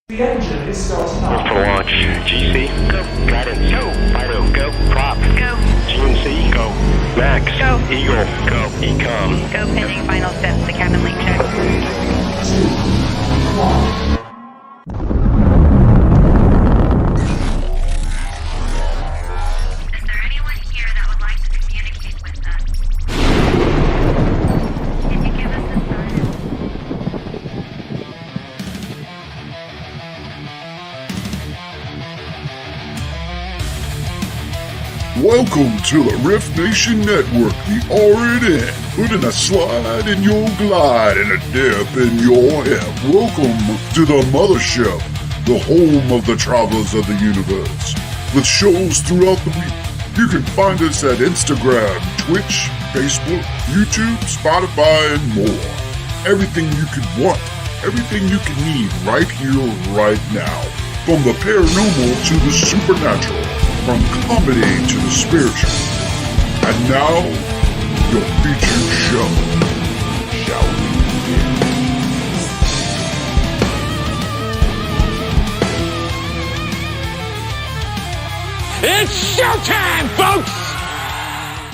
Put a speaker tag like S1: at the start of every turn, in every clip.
S1: The engine is starting up.
S2: For launch. GC. Go. Guidance. Go. Fido. Go. Prop. Go. GNC. Go. Max. Go. Eagle. Go. Ecom.
S3: Go pending final steps to cabin link check.
S1: 3, 2, 1.
S3: Is there anyone here that would like to communicate with us? Can you give us a sign?
S4: Welcome to the R.I.F.T Nation Network, the RNN, putting a slide in your glide and a dip in your hip. Welcome to the mothership, the home of the travelers of the universe. With shows throughout the week, you can find us at Instagram, Twitch, Facebook, YouTube, Spotify, and more. Everything you could want, everything you can need right here, right now. From the paranormal to the supernatural. From comedy to the spiritual. And now, your featured show. Shall we begin?
S5: It's showtime, folks!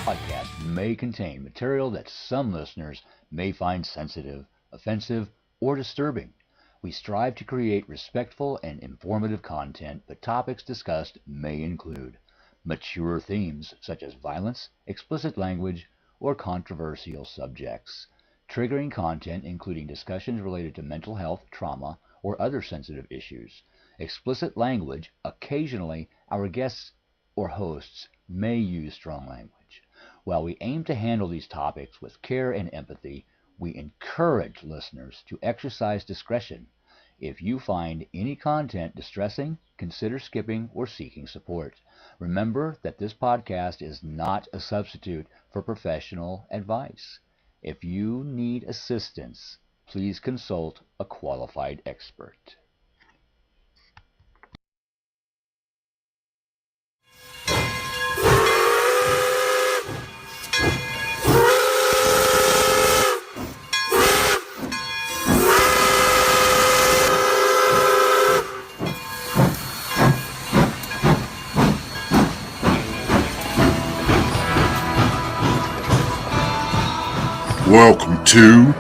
S6: Podcast may contain material that some listeners may find sensitive, offensive, or disturbing. We strive to create respectful and informative content, but topics discussed may include mature themes such as violence, explicit language, or controversial subjects, triggering content including discussions related to mental health, trauma, or other sensitive issues, explicit language. Occasionally, our guests or hosts may use strong language. While we aim to handle these topics with care and empathy, we encourage listeners to exercise discretion. If you find any content distressing, consider skipping or seeking support. Remember that this podcast is not a substitute for professional advice. If you need assistance, please consult a qualified expert.
S4: Welcome to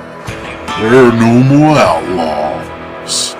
S4: Paranormal Outlaws.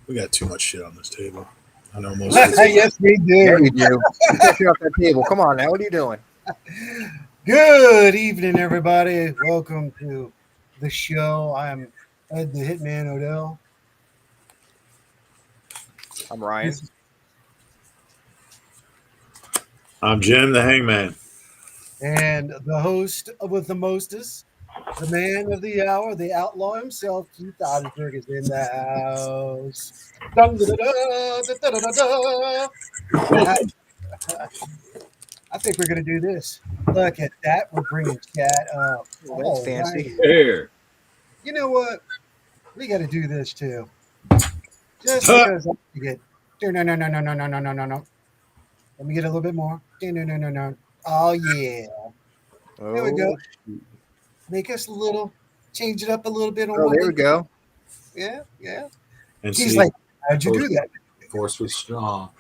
S7: We got too much shit on this table. I know most of this.
S8: Yes, we do.
S9: Yeah, you do. Get you off that table. Come on now. What are you doing?
S8: Good evening, everybody. Welcome to the show. I'm Ed the Hitman Odell.
S9: I'm Ryan.
S7: I'm Jim the Hangman.
S8: And the host with the mostest, the man of the hour, the outlaw himself, Keith Ottensberg, is in the house. I think we're going to do this. Look at that. We're bringing chat up.
S9: Oh, that's fancy.
S8: Right.
S7: Here.
S8: You know what? We got to do this too. Just because I get no. Let me get a little bit more. No. Oh yeah. There we go. Make us a little, change it up a little bit.
S9: Oh, there we go.
S8: Yeah.
S7: And
S8: He's
S7: see,
S8: like, how'd you do that?
S7: force was strong.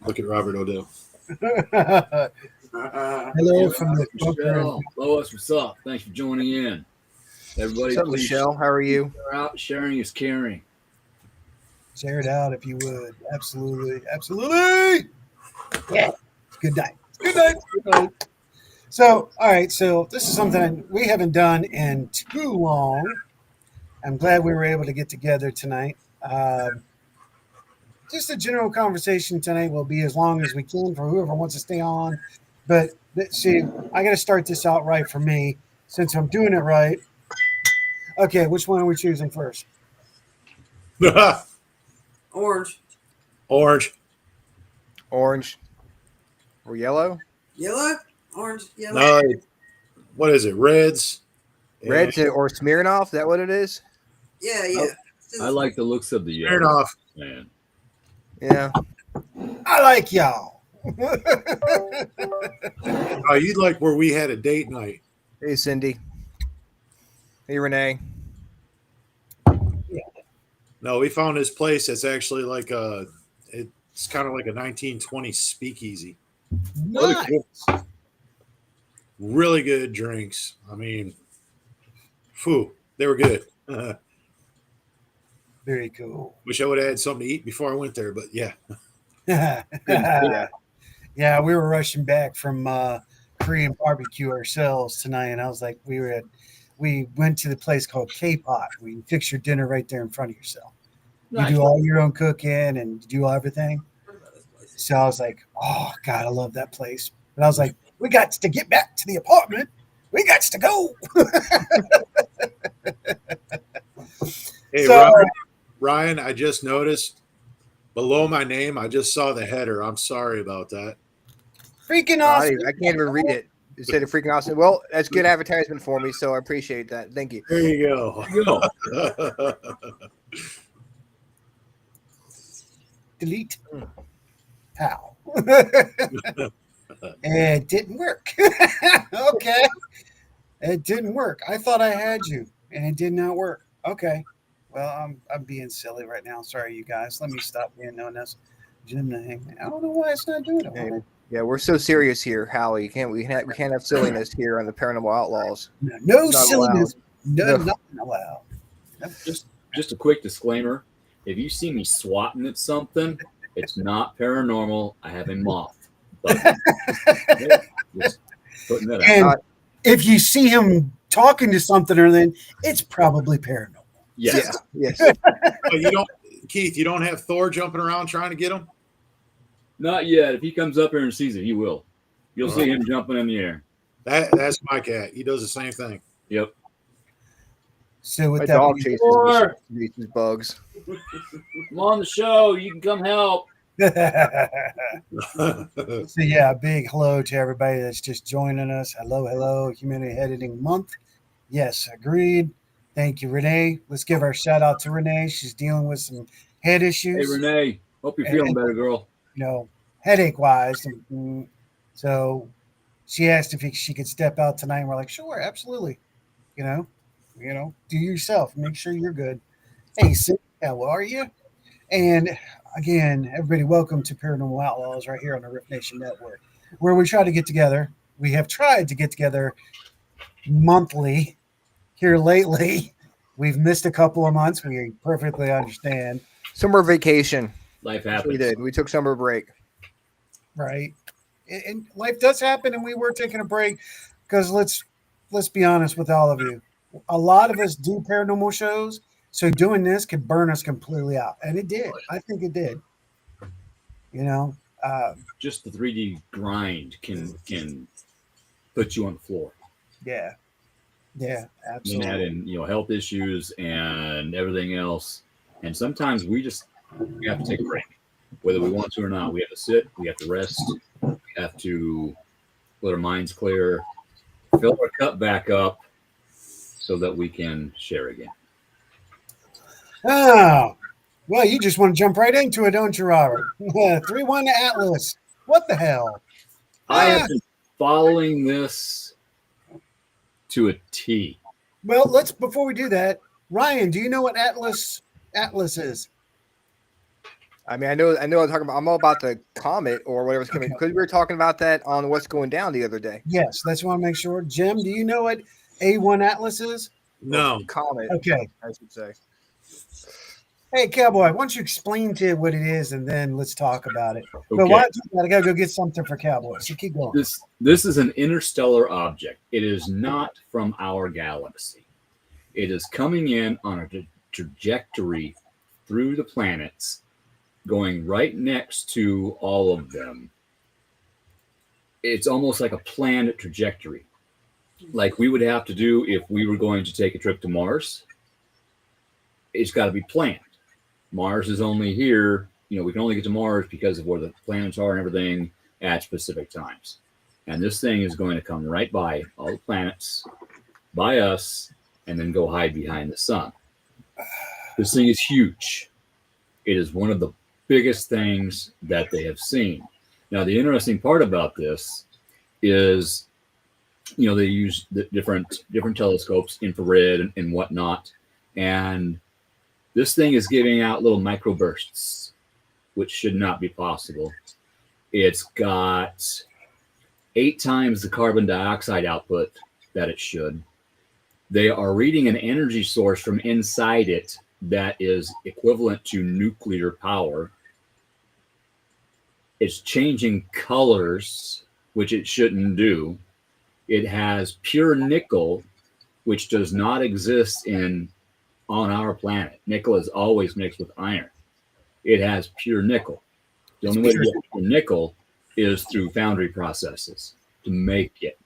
S7: Look at Robert Odell.
S8: Hello from the bunker.
S10: Michelle, Lois, what's up? Thanks for joining in. Everybody,
S9: What's up,
S10: please
S9: Michelle? How are you?
S10: share out. Sharing is caring.
S8: Share it out if you would. Absolutely. Absolutely. Yeah. Good night. Good night. Good night. So, all right. So, this is something we haven't done in too long. I'm glad we were able to get together tonight. Just a general conversation tonight will be as long as we can for whoever wants to stay on. But see, I got to start this out right for me since I'm doing it right. Okay, which one are we choosing first?
S11: Orange.
S7: Orange.
S9: Orange or yellow?
S11: Yellow? Orange, yellow.
S7: No, what is it? Reds.
S9: Red or Smirnoff? Is that what it is?
S11: Yeah.
S10: I like the looks of the
S7: Fair
S10: yellow.
S7: enough.
S10: Man.
S9: Yeah.
S8: I like y'all.
S7: Oh, you'd like where we had a date night.
S9: Hey, Cindy. Hey, Renee.
S7: No, we found this place that's actually like it's kind of like a 1920s speakeasy.
S8: Nice.
S7: Really good drinks. I mean, they were good.
S8: Very cool.
S7: Wish I would have had something to eat before I went there, but yeah.
S8: Yeah, we were rushing back from Korean barbecue ourselves tonight, and I was like, we went to the place called K-Pot. where you fix your dinner right there in front of yourself.
S10: Nice.
S8: You do all your own cooking and do everything. So I was like, oh God, I love that place. But I was like, we got to get back to the apartment. We got to go.
S7: Hey,
S8: So-
S7: Ryan, I just noticed below my name, I just saw the header. I'm sorry about that.
S8: Freaking
S9: I
S8: awesome.
S9: can't even read it. It said a freaking awesome. Well, that's good advertisement for me, so I appreciate that. Thank you.
S7: There you go.
S10: There you go.
S8: Delete. How? It didn't work. Okay. It didn't work. I thought I had you, and it did not work. Okay. Well, I'm being silly right now. Sorry, you guys. Let me stop being known as Jim the Hangman. I don't know why it's not doing it.
S9: Hey, yeah, we're so serious here, Howie. We can't have silliness here on the Paranormal Outlaws.
S8: No
S9: Not
S8: silliness.
S9: No.
S8: Nothing allowed.
S10: Just a quick disclaimer. If you see me swatting at something, it's not paranormal. I have a moth. But just putting that
S8: And
S10: out.
S8: if you see him talking to something or then, it's probably paranormal.
S10: Yes.
S9: Yes.
S7: But you don't, Keith, you don't have Thor jumping around trying to get him?
S10: Not yet. If he comes up here and sees it, he will. You'll see him jumping in the air.
S7: That's my cat. He does the same thing.
S10: Yep.
S8: So with
S9: My
S8: that
S9: dog
S8: being
S9: chases bugs.
S10: Come on the show. You can come help.
S8: So yeah, a big hello to everybody that's just joining us. Hello, Humanity Editing Month. Yes, agreed. Thank you, Renee. Let's give our shout out to Renee. She's dealing with some head issues.
S10: Hey, Renee. Hope you're feeling better, girl.
S8: Headache wise. So she asked if she could step out tonight, and we're like, sure, absolutely. Do yourself. Make sure you're good. Hey, Sid, how are you? And again, everybody, welcome to Paranormal Outlaws right here on the R.I.F.T Nation Network, where we try to get together. We have tried to get together monthly. Here lately, we've missed a couple of months. We perfectly understand.
S9: Summer vacation.
S10: Life
S9: That's what
S10: happens.
S9: we did. We took summer break.
S8: Right. And life does happen, and we were taking a break because let's be honest with all of you. A lot of us do paranormal shows, so doing this could burn us completely out. And it did. I think it did.
S10: Just the 3D grind can put you on the floor.
S8: Yeah. Yeah,
S10: And
S8: absolutely.
S10: that and health issues and everything else. And sometimes we have to take a break. Whether we want to or not, we have to sit, we have to rest, we have to let our minds clear, fill our cup back up so that we can share again.
S8: Oh, well, you just want to jump right into it, don't you, Robert? 3-1 Atlas. What the hell?
S10: I have been following this to a T.
S8: Well, before we do that, Ryan, do you know what Atlas is?
S9: I mean, I know. I'm talking about. I'm all about the comet or whatever's coming because we were talking about that on what's going down the other day.
S8: Yes, that's what I want to make sure. Jim, do you know what A1 Atlas is?
S7: No.
S9: Comet.
S8: Okay.
S9: I should say.
S8: Hey, Cowboy, why don't you explain to what it is, and then let's talk about it. But
S10: Okay.
S8: why don't you, I gotta go get something for Cowboy. So keep going.
S10: This is an interstellar object. It is not from our galaxy. It is coming in on a trajectory through the planets, going right next to all of them. It's almost like a planned trajectory, like we would have to do if we were going to take a trip to Mars. It's got to be planned. Mars is only here, we can only get to Mars because of where the planets are and everything at specific times. And this thing is going to come right by all the planets, by us, and then go hide behind the sun. This thing is huge. It is one of the biggest things that they have seen. Now, the interesting part about this is, they use the different telescopes, infrared and whatnot, and this thing is giving out little microbursts, which should not be possible. It's got 8 times the carbon dioxide output that it should. They are reading an energy source from inside it that is equivalent to nuclear power. It's changing colors, which it shouldn't do. It has pure nickel, which does not exist on our planet. Nickel is always mixed with iron. It has pure nickel. The only way to get pure nickel is through foundry processes to make it.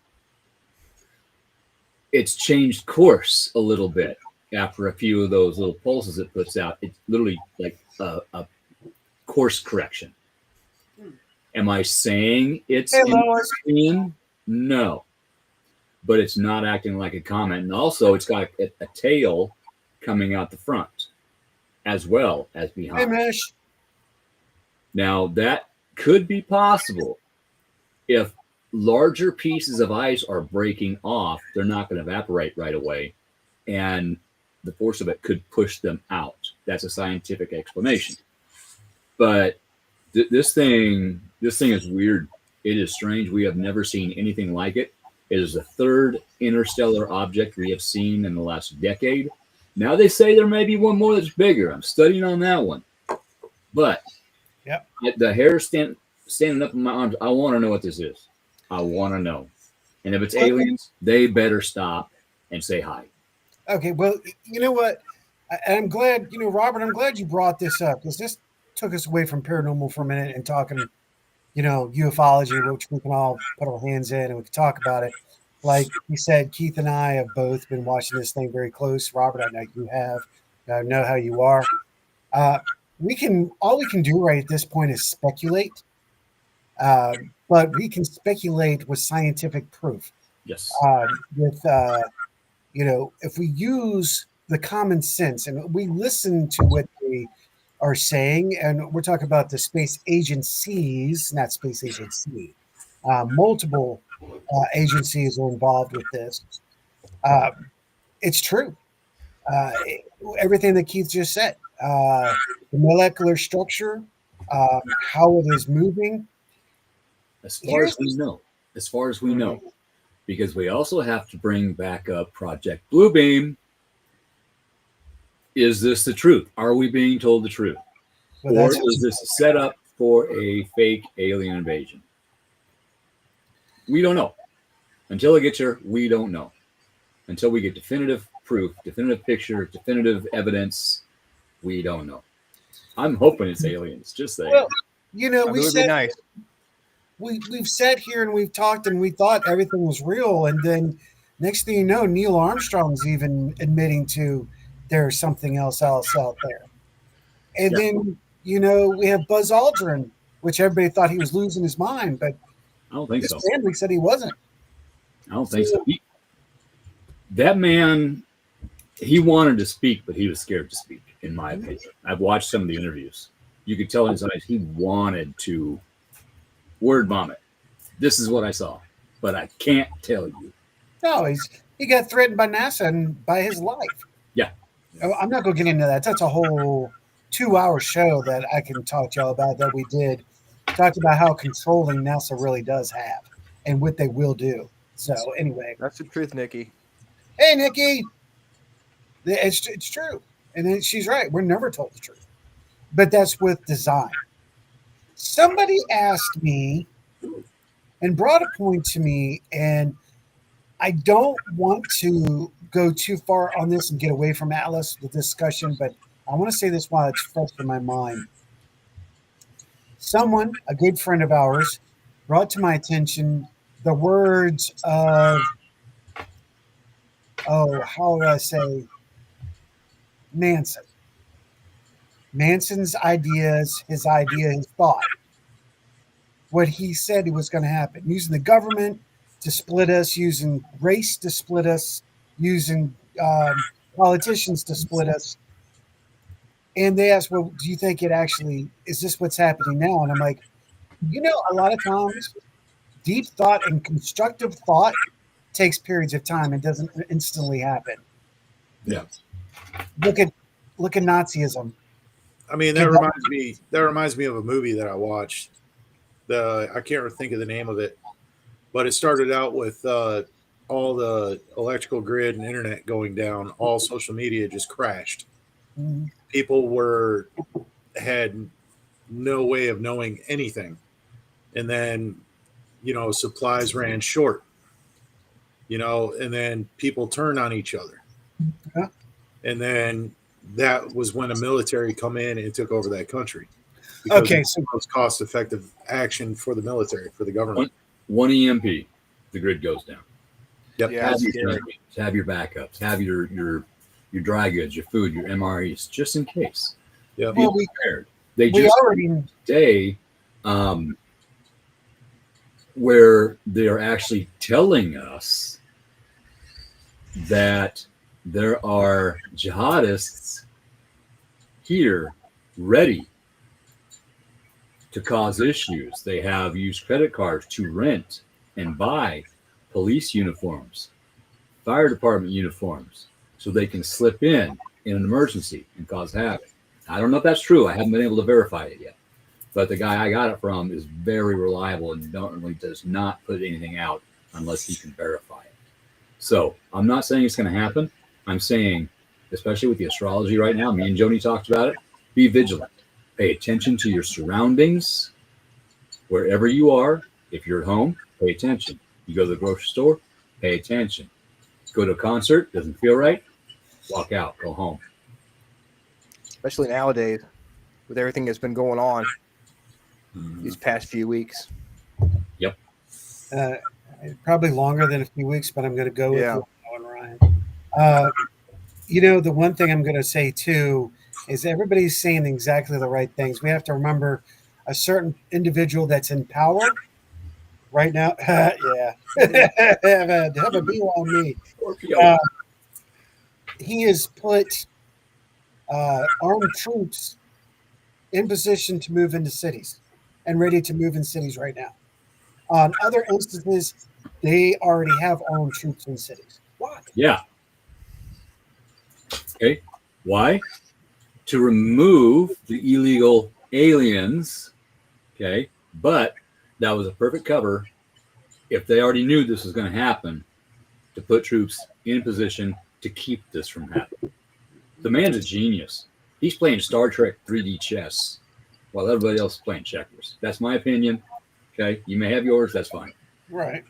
S10: It's changed course a little bit after a few of those little pulses it puts out. It's literally like a course correction. Am I saying it's in? No. But it's not acting like a comet. And also it's got a tail coming out the front as well as behind.
S8: Hey, Mish.
S10: Now, that could be possible. If larger pieces of ice are breaking off, they're not going to evaporate right away, and the force of it could push them out. That's a scientific explanation. But this thing is weird. It is strange. We have never seen anything like it. It is the third interstellar object we have seen in the last decade. Now they say there may be one more that's bigger. I'm studying on that one. But the hair standing up in my arms, I want to know what this is. I want to know. And if it's aliens, they better stop and say hi.
S8: Okay, well, you know what? I'm glad, Robert, I'm glad you brought this up because this took us away from paranormal for a minute and talking, ufology, which we can all put our hands in and we can talk about it. Like you said, Keith and I have both been watching this thing very close. Robert, I know you have. I know how you are. All we can do right at this point is speculate. But we can speculate with scientific proof.
S10: Yes.
S8: If we use the common sense and we listen to what they are saying, and we're talking about the space agencies, not space agency, multiple agencies are involved with this. It's true. Everything that Keith just said, the molecular structure, how it is moving.
S10: As far as we know, because we also have to bring back up Project Bluebeam. Is this the truth? Are we being told the truth?
S8: Well,
S10: or is this a setup for a fake alien invasion? We don't know. Until it gets here, we don't know. Until we get definitive proof, definitive picture, definitive evidence, we don't know. I'm hoping it's aliens. Just saying.
S8: Well,
S9: we said nice.
S8: We've sat here and we've talked and we thought everything was real, and then next thing you know, Neil Armstrong's even admitting to there's something else out there. And then we have Buzz Aldrin, which everybody thought he was losing his mind, but
S10: I don't think
S8: his
S10: so.
S8: family said he wasn't.
S10: I don't think so. That man, he wanted to speak, but he was scared to speak, in my opinion. I've watched some of the interviews. You could tell in his eyes he wanted to word vomit. This is what I saw, but I can't tell you.
S8: No, he got threatened by NASA and by his life.
S10: Yeah.
S8: I'm not going to get into that. That's a whole 2-hour show that I can talk to y'all about that we did. Talked about how controlling NASA really does have and what they will do. So anyway,
S9: That's the truth, Nikki.
S8: hey Nikki, it's true, and then she's right. We're never told the truth, but that's with design. Somebody asked me and brought a point to me, and I don't want to go too far on this and get away from Atlas, the discussion, but I want to say this while it's fresh in my mind. Someone, a good friend of ours, brought to my attention the words of, how would I say, Manson. Manson's ideas, his idea, his thought. What he said was going to happen, using the government to split us, using race to split us, using politicians to split us. And they asked, well, do you think it actually, is this what's happening now? And I'm like, a lot of times deep thought and constructive thought takes periods of time and doesn't instantly happen.
S10: Yeah.
S8: Look at Nazism.
S7: I mean, that reminds me of a movie that I watched. I can't think of the name of it, but it started out with all the electrical grid and internet going down. All social media just crashed.
S8: Mm-hmm.
S7: People had no way of knowing anything, and then supplies ran short. And then people turned on each other, and then that was when the military come in and took over that country.
S8: Okay, so
S7: the most cost-effective action for the military, for the government.
S10: One EMP, the grid goes down.
S7: Yep.
S9: Yeah,
S10: Have your backups. Have your dry goods, your food, your MREs, just in case.
S7: Yeah.
S10: Be prepared. They
S8: we
S10: just
S8: already
S10: today, where they are actually telling us that there are jihadists here ready to cause issues. They have used credit cards to rent and buy police uniforms, fire department uniforms, so they can slip in an emergency and cause havoc. I don't know if that's true. I haven't been able to verify it yet. But the guy I got it from is very reliable and normally does not put anything out unless he can verify it. So I'm not saying it's going to happen. I'm saying, especially with the astrology right now, me and Joni talked about it, be vigilant. Pay attention to your surroundings. Wherever you are, if you're at home, pay attention. You go to the grocery store, pay attention. Go to a concert, doesn't feel right, walk out, go home.
S9: Especially nowadays with everything that's been going on these past few weeks.
S10: Yep.
S8: Probably longer than a few weeks, but I'm going to go with
S9: Yeah.
S8: Ryan. The one thing I'm going to say too is everybody's saying exactly the right things. We have to remember a certain individual that's in power right now. Yeah, have a deal on me. He has put armed troops in position to move into cities and ready to move in cities right now. On other instances, they already have armed troops in cities. Why?
S10: Yeah. Okay. Why? To remove the illegal aliens. Okay. But that was a perfect cover if they already knew this was going to happen, to put troops in position to keep this from happening. The man's a genius. He's playing Star Trek 3D chess while everybody else is playing checkers. That's my opinion. Okay. You may have yours. That's fine.
S8: Right.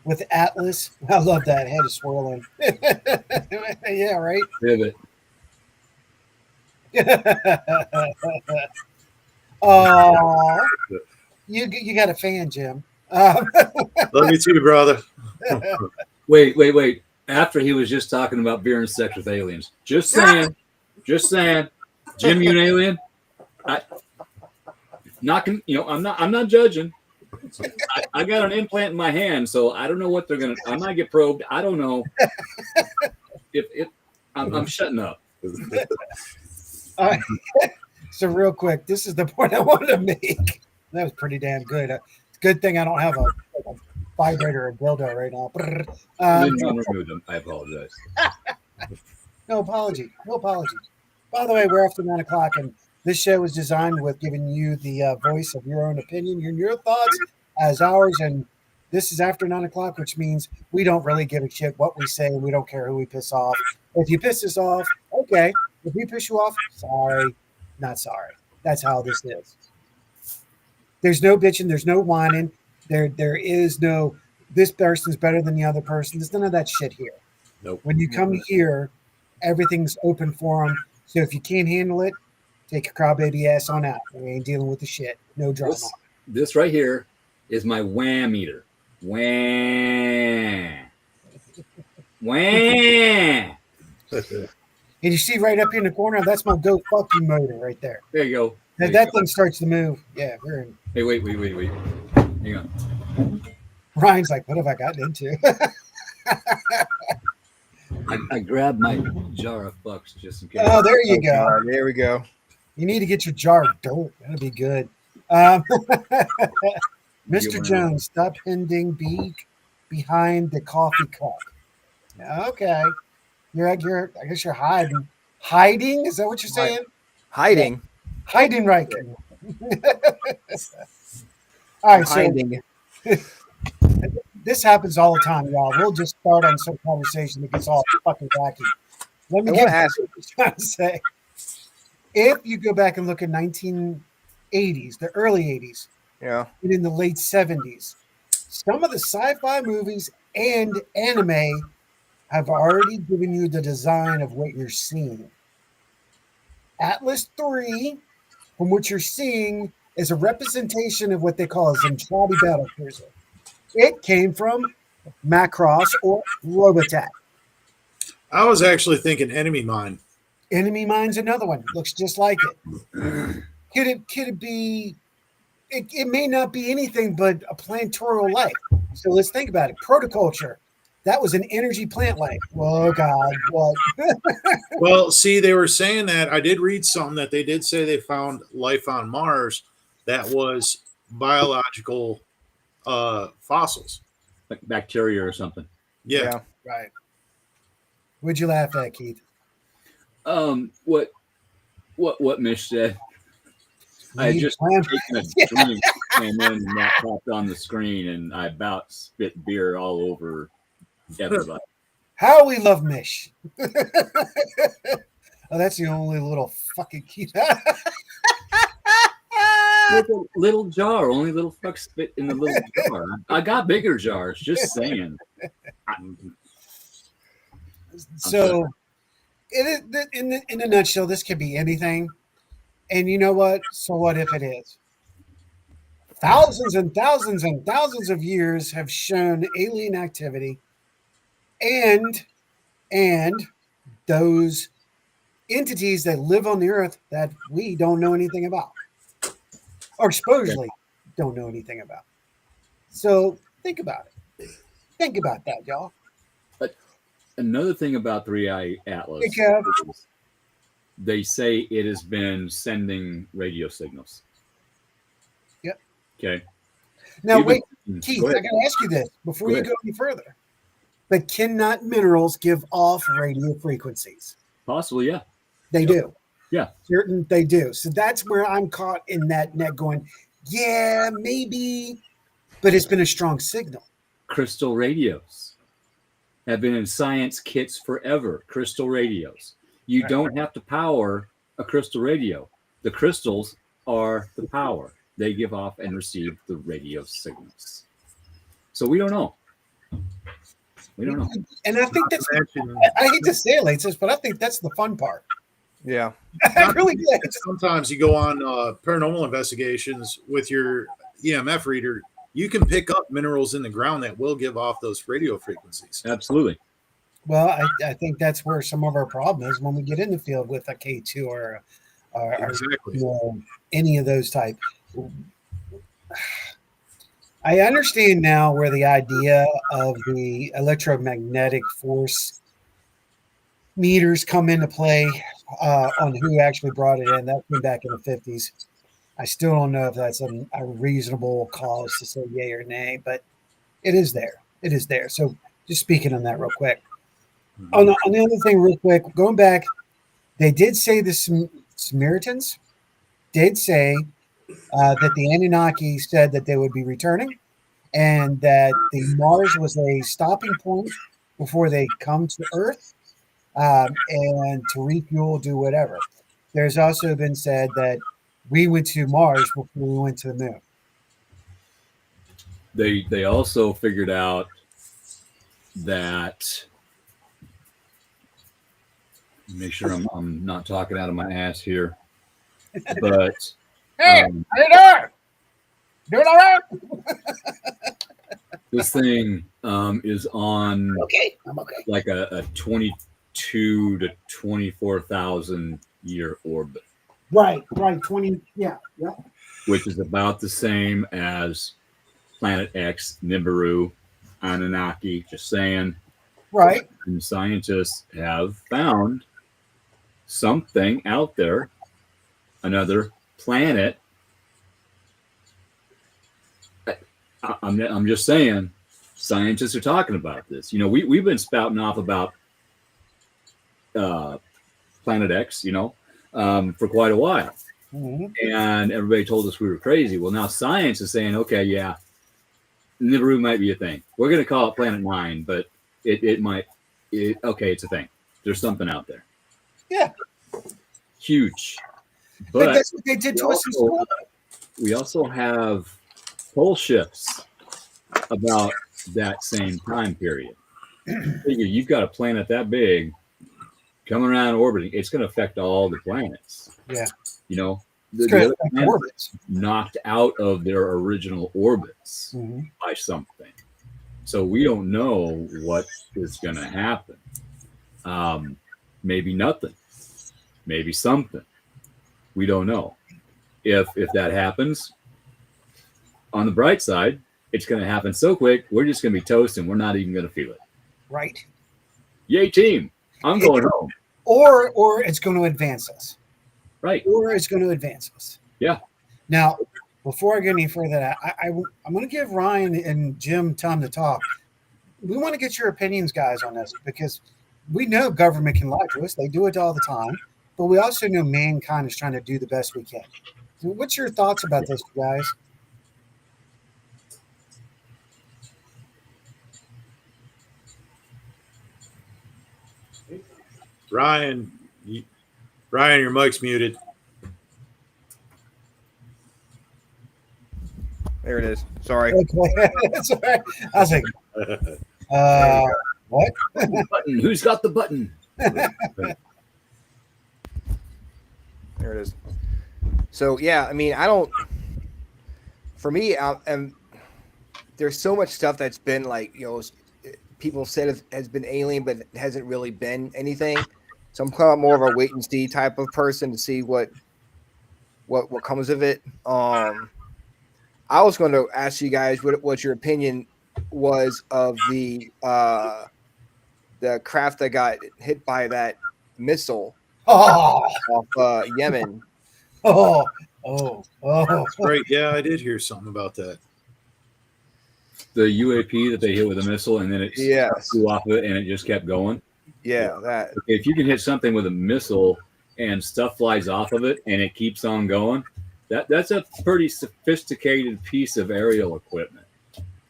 S8: With Atlas, I love that head swirling. Yeah, right.
S10: Pivot.
S8: Oh, you got a fan, Jim.
S7: Love you too, brother.
S10: Wait. After he was just talking about beer and sex with aliens. Just saying. Jim, you an alien? I'm not judging. I got an implant in my hand, so I don't know what they're gonna. I might get probed. I don't know. I'm shutting up.
S8: All right. So real quick, this is the point I wanted to make. That was pretty damn good. Good thing I don't have a vibrator or dildo right now.
S10: I apologize.
S8: No apology. No apologies. By the way, we're after 9 o'clock, and this show is designed with giving you the voice of your own opinion, your thoughts as ours. And this is after 9 o'clock, which means we don't really give a shit what we say, and we don't care who we piss off. If you piss us off, okay. If we piss you off, sorry, not sorry. That's how this is. There's no bitching. There's no whining. There is no this person's better than the other person. There's none of that shit here.
S7: Nope.
S8: When you come here, everything's open for them. So if you can't handle it, take your crybaby ass on out. We ain't dealing with the shit. No drama.
S10: This right here is my wham meter. Wham. Wham.
S8: And you see right up here in the corner, that's my go fuck you motor right there.
S10: There you go.
S8: If that thing starts to move, yeah, we're in.
S10: Hey, wait. Hang on.
S8: Ryan's like, what have I gotten into?
S10: I grabbed my jar of fucks just in case.
S8: Oh, there you go.
S9: There we go.
S8: You need to get your jar of dirt. That'll be good. Mr. Jones, stop pending behind the coffee cup. Okay. I guess you're hiding. Hiding? Is that what you're saying?
S9: Hiding.
S8: Hiding right. All right,
S9: Hiding.
S8: so this happens all the time, y'all. We'll just start on some conversation that gets all fucking wacky. Let me ask what I'm trying to say. If you go back and look at 1980s, the early 80s,
S9: yeah,
S8: and in the late 70s, some of the sci-fi movies and anime have already given you the design of what you're seeing. Atlas 3, from what you're seeing, is a representation of what they call a Zentradi battle cruiser. It came from Macross or Robotech.
S7: I was actually thinking Enemy Mine.
S8: Enemy Mine's another one. Looks just like it. Could it be? It may not be anything but a plantorial life. So let's think about it. Protoculture. That was an energy plant life. Oh God, what?
S7: Well, see, they were saying that I did read something that they did say they found life on Mars that was biological fossils,
S10: like bacteria or something.
S7: Yeah.
S8: Right. Would you laugh at, Keith?
S10: What Mish said. I had just taken a drink and then that popped on the screen and I about spit beer all over everybody.
S8: How we love Mish. Oh, that's the only little fucking Keith.
S10: Little jar, only little fuck spit in the little jar. I got bigger jars, just saying.
S8: So, in a nutshell, this could be anything. And you know what? So what if it is? Thousands and thousands and thousands of years have shown alien activity, and those entities that live on the earth that we don't know anything about, or supposedly don't know anything about. So think about it. Think about that, y'all.
S10: But another thing about 3i Atlas, they say it has been sending radio signals.
S8: Yep.
S10: Okay.
S8: Now, wait, Keith, I got to ask you this before you go any further. But cannot minerals give off radio frequencies?
S10: Possibly, yeah.
S8: They do.
S10: Yeah.
S8: Certain they do. So that's where I'm caught in that net going, yeah, maybe, but it's been a strong signal.
S10: Crystal radios have been in science kits forever. Crystal radios. You don't have to power a crystal radio. The crystals are the power. They give off and receive the radio signals. So we don't know. We don't know.
S8: And I think that's, I hate to say it like this, but I think that's the fun part.
S9: Yeah.
S8: I really do.
S7: Sometimes you go on paranormal investigations with your EMF reader. You can pick up minerals in the ground that will give off those radio frequencies.
S10: Absolutely.
S8: Well, I think that's where some of our problem is when we get in the field with a K2 or
S7: exactly.
S8: You know, any of those type. I understand now where the idea of the electromagnetic force meters come into play on who actually brought it in. That came back in the 50s. I still don't know if that's a reasonable cause to say yay or nay, but it is there. It is there. So just speaking on that real quick. Oh, no, and the other thing, real quick, going back, they did say the Samaritans did say that the Anunnaki said that they would be returning, and that the Mars was a stopping point before they come to Earth, and to refuel, do whatever. There's also been said that we went to Mars before we went to the moon.
S10: They also figured out that, make sure I'm not talking out of my ass here, but
S8: Hey, how you doing? Doing all right?
S10: this thing is on
S8: Okay, I'm okay.
S10: like a 22 to 24,000 year orbit,
S8: Right. 20. Yeah.
S10: which is about the same as Planet X, Nibiru, Anunnaki. Just saying.
S8: Right.
S10: And scientists have found something out there, another planet. I'm just saying, scientists are talking about this. You know, we've been spouting off about Planet X, for quite a while.
S8: Mhm.
S10: And everybody told us we were crazy. Well, now science is saying, okay, yeah, Nibiru might be a thing. We're going to call it Planet 9, but it might, okay, it's a thing. There's something out there.
S8: Yeah.
S10: Huge.
S8: But
S10: But
S8: that's what they did to us in school.
S10: we also have pole shifts about that same time period. Figure you've got a planet that big coming around orbiting, it's going to affect all the planets.
S8: Yeah.
S10: You know,
S8: It's
S10: the
S8: gonna
S10: other
S8: affect
S10: planets
S8: orbits.
S10: knocked out of their original orbits
S8: Mhm.
S10: by something. So we don't know what is going to happen. Maybe nothing, maybe something. We don't know. If that happens, on the bright side, it's going to happen so quick, we're just going to be toast and we're not even going to feel it.
S8: Right.
S10: Yay, team. I'm going home.
S8: Or it's going to advance us.
S10: Right.
S8: Or it's going to advance us.
S10: Yeah.
S8: Now, before I get any further, I'm going to give Ryan and Jim time to talk. We want to get your opinions, guys, on this, because we know government can lie to us. They do it all the time. But we also know mankind is trying to do the best we can. So what's your thoughts about this, guys?
S7: Ryan, your mic's muted.
S9: There it is. Sorry.
S8: Okay. Sorry. I was like, what?
S10: Button. Who's got the button?
S9: There it is. So yeah, I mean, I don't. For me, and there's so much stuff that's been like, people said has been alien, but it hasn't really been anything. So I'm kind of more of a wait and see type of person to see what comes of it. I was going to ask you guys what your opinion was of the craft that got hit by that missile off Yemen.
S7: Right. Yeah, I did hear something about that.
S10: The UAP that they hit with a missile and then it flew off of it and it just kept going.
S9: Yeah, that.
S10: Okay, if you can hit something with a missile and stuff flies off of it and it keeps on going, that's a pretty sophisticated piece of aerial equipment.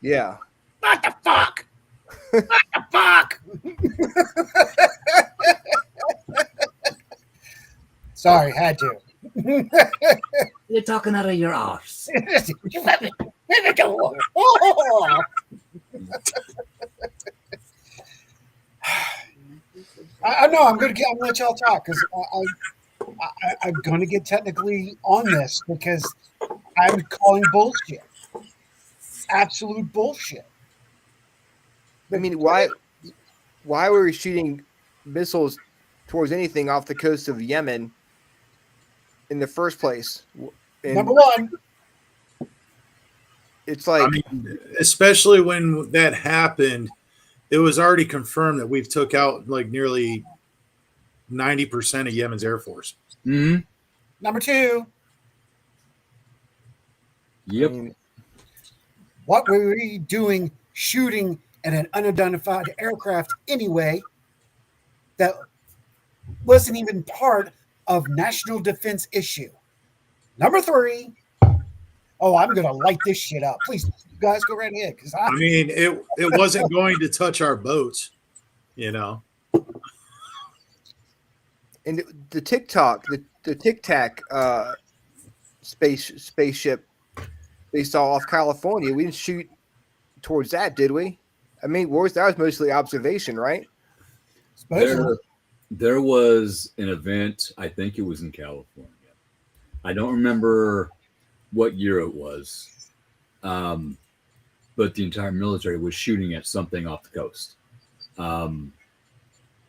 S9: Yeah.
S8: What the fuck? What the fuck? Sorry, had to.
S10: You're talking out of your arse.
S8: You let me go. Oh. I know I'm gonna let y'all talk because I'm going to get technically on this because I'm calling bullshit. Absolute bullshit.
S9: I mean, why were we shooting missiles towards anything off the coast of Yemen in the first place?
S8: Number one,
S9: it's like,
S7: I mean, especially when that happened, it was already confirmed that we've took out like nearly 90% of Yemen's Air Force.
S10: Mm-hmm.
S8: Number two.
S10: Yep.
S8: I mean, what were we doing shooting at an unidentified aircraft anyway? that wasn't even part of national defense issue. Number 3. Oh, I'm gonna light this shit up. Please, you guys, go right ahead because
S7: I mean, it wasn't going to touch our boats, you know.
S9: And the TikTok, the Tic Tac spaceship they saw off California, we didn't shoot towards that, did we? I mean, that was mostly observation, right?
S10: There was an event, I think it was in California. I don't remember what year it was, but the entire military was shooting at something off the coast.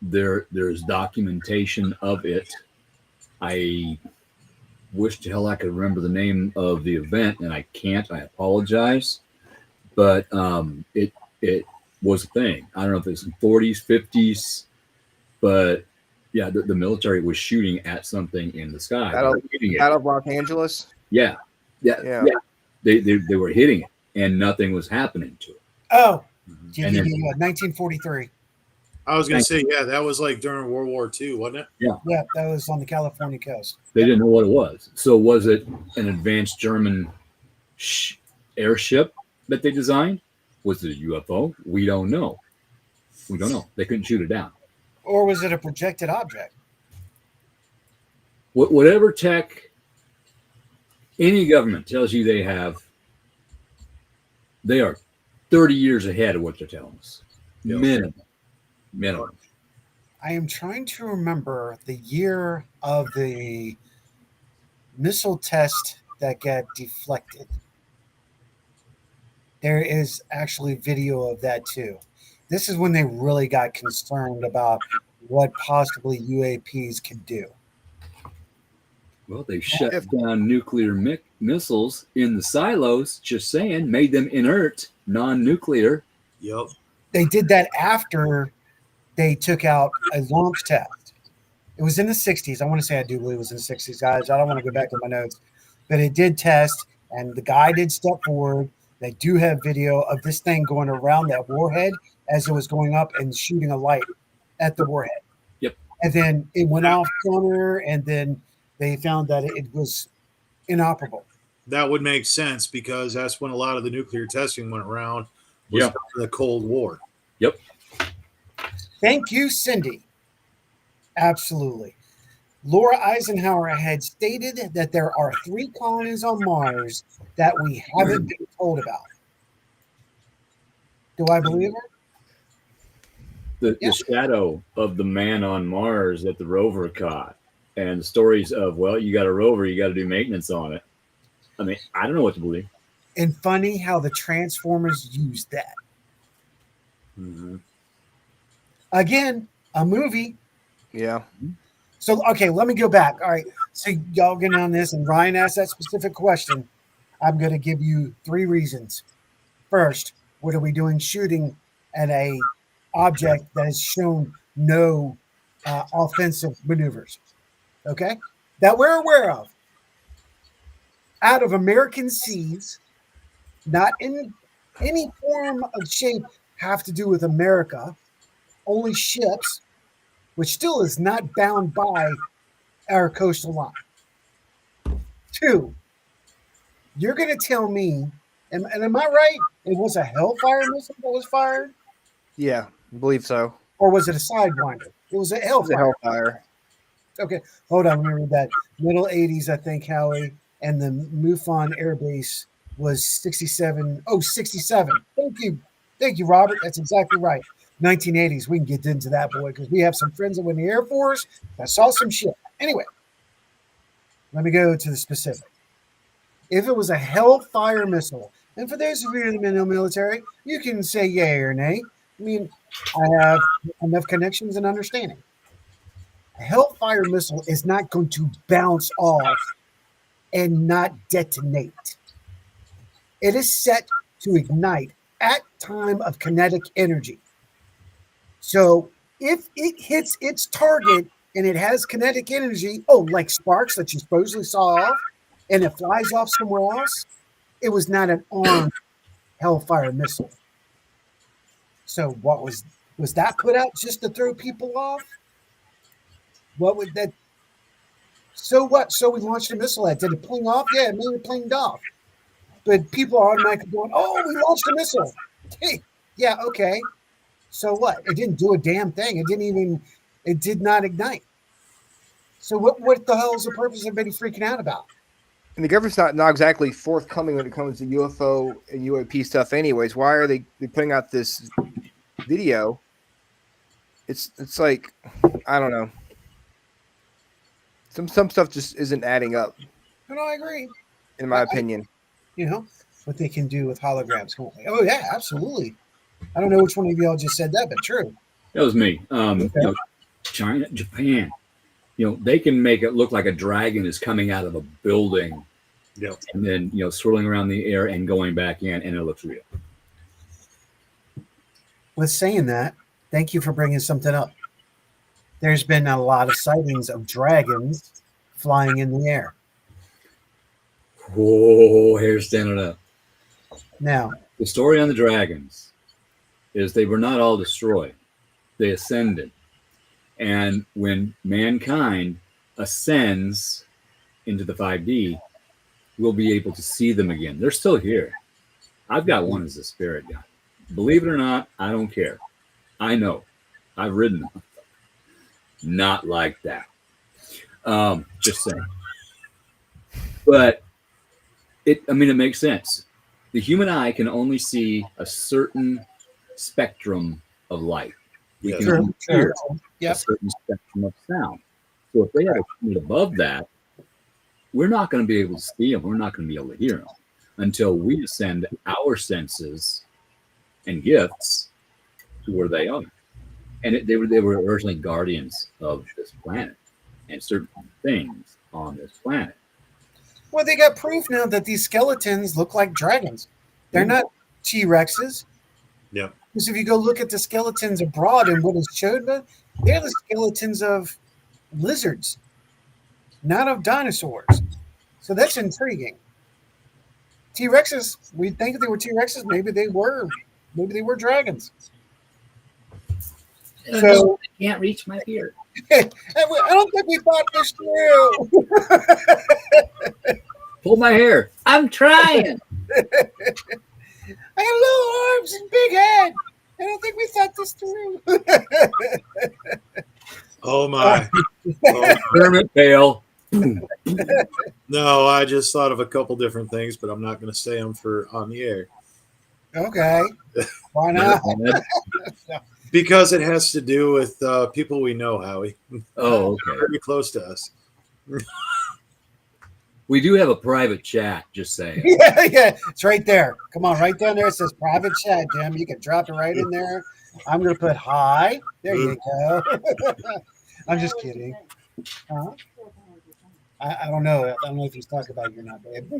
S10: There's documentation of it. I wish to hell I could remember the name of the event, and I can't. I apologize, but it was a thing. I don't know if it's in 40s, 50s, but yeah, the military was shooting at something in the sky.
S9: Out of Los Angeles.
S10: Yeah. They were hitting it, and nothing was happening to it.
S8: Oh,
S10: And then-
S8: 1943.
S7: I was going to say, yeah, that was like during World War II, wasn't it?
S10: Yeah.
S8: Yeah, that was on the California coast.
S10: They didn't know what it was. So was it an advanced German airship that they designed? Was it a UFO? We don't know. They couldn't shoot it down.
S8: Or was it a projected object?
S10: Whatever tech any government tells you they have, they are 30 years ahead of what they're telling us. Minimum.
S8: I am trying to remember the year of the missile test that got deflected. There is actually video of that too. This is when they really got concerned about what possibly UAPs could do.
S10: Well, they shut down nuclear missiles in the silos, just saying, made them inert, non-nuclear.
S7: Yep.
S8: They did that after they took out a launch test. It was in the 60s. I want to say I do believe it was in the 60s, guys. I don't want to go back to my notes. But it did test, and the guy did step forward. They do have video of this thing going around that warhead as it was going up and shooting a light at the warhead.
S10: Yep.
S8: And then it went off corner, and then they found that it was inoperable.
S7: That would make sense because that's when a lot of the nuclear testing went around. Was the Cold War.
S10: Yep.
S8: Thank you, Cindy. Absolutely. Laura Eisenhower had stated that there are 3 colonies on Mars that we haven't been told about. Do I believe her?
S10: The shadow of the man on Mars that the rover caught, and stories of, well, you got a rover, you got to do maintenance on it. I mean, I don't know what to believe.
S8: And funny how the Transformers used that.
S10: Mm-hmm.
S8: Again, a movie.
S9: Yeah.
S8: So, okay, let me go back. All right. So, y'all getting on this, and Ryan asked that specific question. I'm going to give you 3 reasons. First, what are we doing shooting at a object that has shown no offensive maneuvers? Okay? That we're aware of. Out of American seas, not in any form of shape have to do with America, only ships, which still is not bound by our coastal line. 2, you're going to tell me, and am I right? It was a Hellfire missile that was fired?
S9: Yeah, I believe so.
S8: Or was it a Sidewinder? It was a Hellfire.
S9: Hellfire.
S8: Okay, hold on. Let me read that. Middle 80s, I think, Howie, and the MUFON Air Base was 67. Oh, 67. Thank you, Robert. That's exactly right. 1980s. We can get into that, boy, because we have some friends that were in the Air Force that saw some shit. Anyway, let me go to the specific. If it was a Hellfire missile, and for those of you in the military, you can say yay or nay. I mean, I have enough connections and understanding. A Hellfire missile is not going to bounce off and not detonate. It is set to ignite at time of kinetic energy. So if it hits its target and it has kinetic energy, like sparks that you supposedly saw off, and it flies off somewhere else, it was not an armed Hellfire missile. So what was that put out just to throw people off? What would that? So what? So we launched a missile at. Did it pling off? Yeah, it made it plinged off. But people are automatically going, "Oh, we launched a missile." Hey, yeah, okay. So what? It didn't do a damn thing. It didn't even. It did not ignite. So what the hell is the purpose of everybody freaking out about?
S9: And the government's not exactly forthcoming when it comes to UFO and UAP stuff. Anyways, why are they putting out this video? It's like, I don't know. Some stuff just isn't adding up,
S8: And I agree.
S9: in my opinion.
S8: You know what they can do with holograms. Oh yeah, absolutely. I don't know which one of y'all just said that, but true.
S10: That was me. China, Japan. They can make it look like a dragon is coming out of a building.
S7: Yep.
S10: And then, swirling around the air and going back in, and it looks real.
S8: With saying that, thank you for bringing something up. There's been a lot of sightings of dragons flying in the air.
S10: Whoa, hair standing up.
S8: Now,
S10: the story on the dragons is they were not all destroyed. They ascended. And when mankind ascends into the 5D, we'll be able to see them again. They're still here. I've got one as a spirit guide. Believe it or not, I don't care. I know. I've ridden them. Not like that. Just saying. But it makes sense. The human eye can only see a certain spectrum of light. We can only hear a certain spectrum of sound. So if they have a point above that, we're not going to be able to see them. We're not going to be able to hear them until we ascend our senses and gifts to where they are. And they were originally guardians of this planet and certain things on this planet.
S8: Well, they got proof now that these skeletons look like dragons. They're not T-Rexes.
S7: Yeah.
S8: Because if you go look at the skeletons abroad and what is showed, they're the skeletons of lizards, not of dinosaurs. So that's intriguing. T-Rexes, we think they were T-Rexes. Maybe they were dragons. So
S10: I can't reach my beard.
S8: I don't think we thought this through.
S10: Pull my hair. I'm trying.
S8: I got little arms and big head. I don't think we thought this through.
S7: Oh my.
S10: Kermit Fail.
S7: No, I just thought of a couple different things, but I'm not going to say them on the air.
S8: Okay. Why not?
S7: Because it has to do with people we know, Howie.
S10: Oh, okay.
S7: Pretty close to us.
S10: We do have a private chat, just saying.
S8: Yeah, it's right there. Come on, right down there. It says private chat, Jim. You can drop it right in there. I'm going to put hi. There you go. I'm just kidding. Huh? I don't know. I don't know if he's talking about you or not, babe.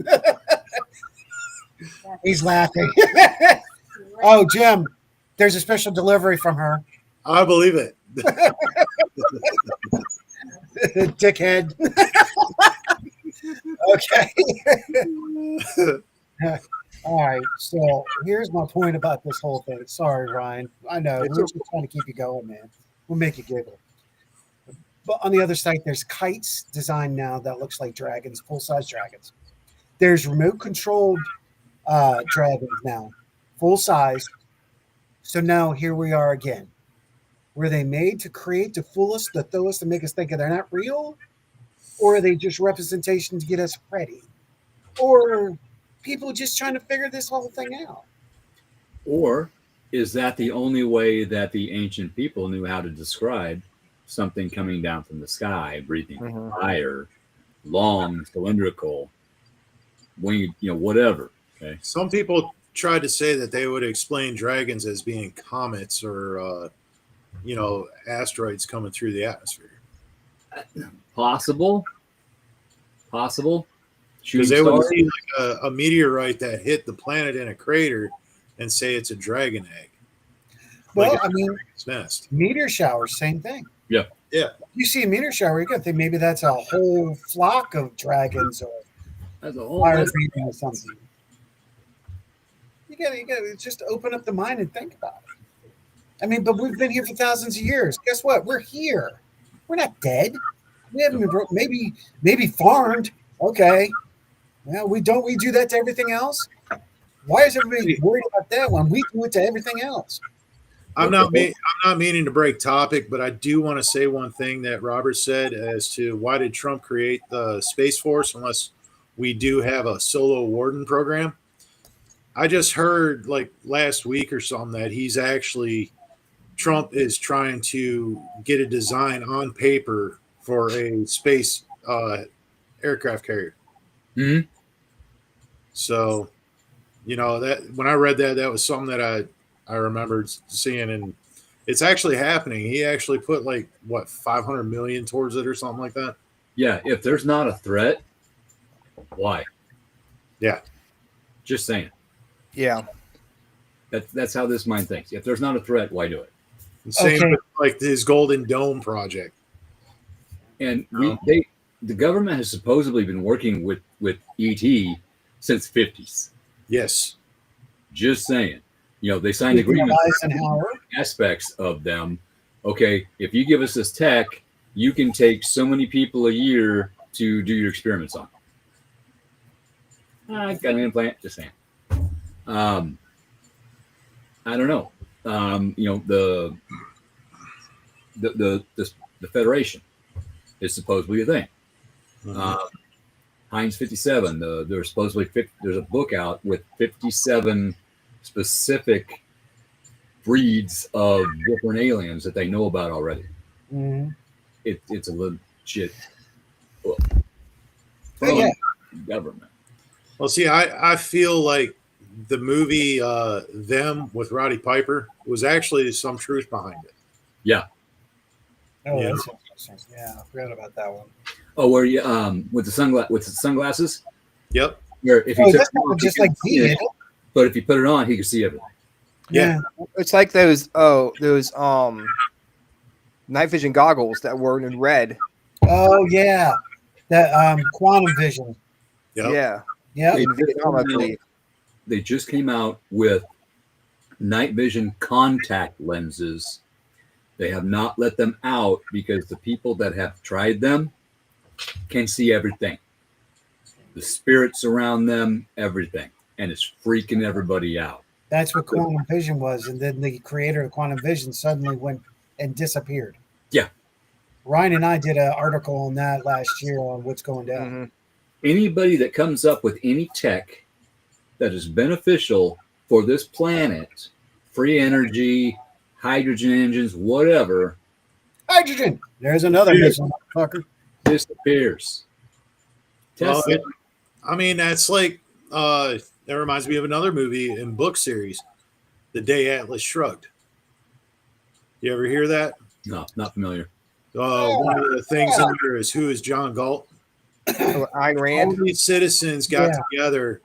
S8: He's laughing. Oh, Jim, there's a special delivery from her.
S7: I believe it.
S8: Dickhead. Okay. All right. So here's my point about this whole thing. Sorry, Ryan. I know. We're just trying to keep you going, man. We'll make you giggle. But on the other side, there's kites designed now that looks like dragons, full-size dragons. There's remote-controlled dragons now, full-size. So now here we are again. Were they made to create, to fool us, to throw us, to make us think they're not real? Or are they just representation to get us ready? Or people just trying to figure this whole thing out?
S10: Or is that the only way that the ancient people knew how to describe something coming down from the sky, breathing fire, long, cylindrical, winged, whatever? Okay.
S7: Some people tried to say that they would explain dragons as being comets or, asteroids coming through the atmosphere.
S10: Possible.
S7: Because they would see like a meteorite that hit the planet in a crater and say it's a dragon egg.
S8: Well,
S7: like
S8: I mean,
S7: nest.
S8: Meteor showers, same thing.
S10: Yeah.
S8: You see a meteor shower, you could think maybe that's a whole flock of dragons or
S10: that's a whole
S8: fire breathing or something. You gotta just open up the mind and think about it. I mean, but we've been here for thousands of years. Guess what? We're here. We're not dead. We haven't been maybe farmed. Okay. Well, we do that to everything else? Why is everybody worried about that when we do it to everything else?
S7: I'm not meaning to break topic, but I do want to say one thing that Robert said as to why did Trump create the Space Force unless we do have a solo warden program. I just heard like last week or something that Trump is trying to get a design on paper for a space aircraft carrier.
S10: Mm-hmm.
S7: So, that when I read that, that was something that I remembered seeing, and it's actually happening. He actually put like what 500 million towards it or something like that.
S10: Yeah, if there's not a threat, why?
S7: Yeah,
S10: just saying.
S9: Yeah,
S10: that's how this mind thinks. If there's not a threat, why do it?
S7: Same with like his Golden Dome project.
S10: And the government has supposedly been working with ET since 50s.
S7: Yes.
S10: Just saying. They signed agreements aspects of them. Okay, if you give us this tech, you can take so many people a year to do your experiments on. I've got an implant, just saying. I don't know. The Federation is supposedly a thing.
S7: Mm-hmm.
S10: Heinz 57. There's supposedly there's a book out with 57 specific breeds of different aliens that they know about already.
S8: Mm-hmm.
S10: It's a legit book
S8: from
S10: government.
S7: Well, see, I feel like the movie Them with Roddy Piper was actually some truth behind it.
S10: Yeah.
S8: Oh, that's interesting. Yeah, I forgot about that one.
S10: Oh, where you with the sunglasses?
S7: Yep.
S10: Where if you
S8: that's not just like me,
S10: but if you put it on, he can see everything.
S8: Yeah.
S9: It's like those night vision goggles that were in red.
S8: Oh yeah. That quantum vision.
S7: Yep.
S8: Yeah.
S10: They just came out with night vision contact lenses. They have not let them out because the people that have tried them can see everything. The spirits around them, everything. And it's freaking everybody out.
S8: That's what quantum vision was. And then the creator of quantum vision suddenly went and disappeared.
S10: Yeah.
S8: Ryan and I did an article on that last year on what's going down.
S9: Mm-hmm.
S10: Anybody that comes up with any tech that is beneficial for this planet, free energy, hydrogen engines, whatever.
S8: Hydrogen. There's another motherfucker.
S10: Disappears.
S7: Well, that's like that reminds me of another movie and book series, The Day Atlas Shrugged. You ever hear that?
S10: No, not familiar.
S7: One of the things in there is who is John Galt?
S9: Ayn Rand.
S7: All these citizens got together,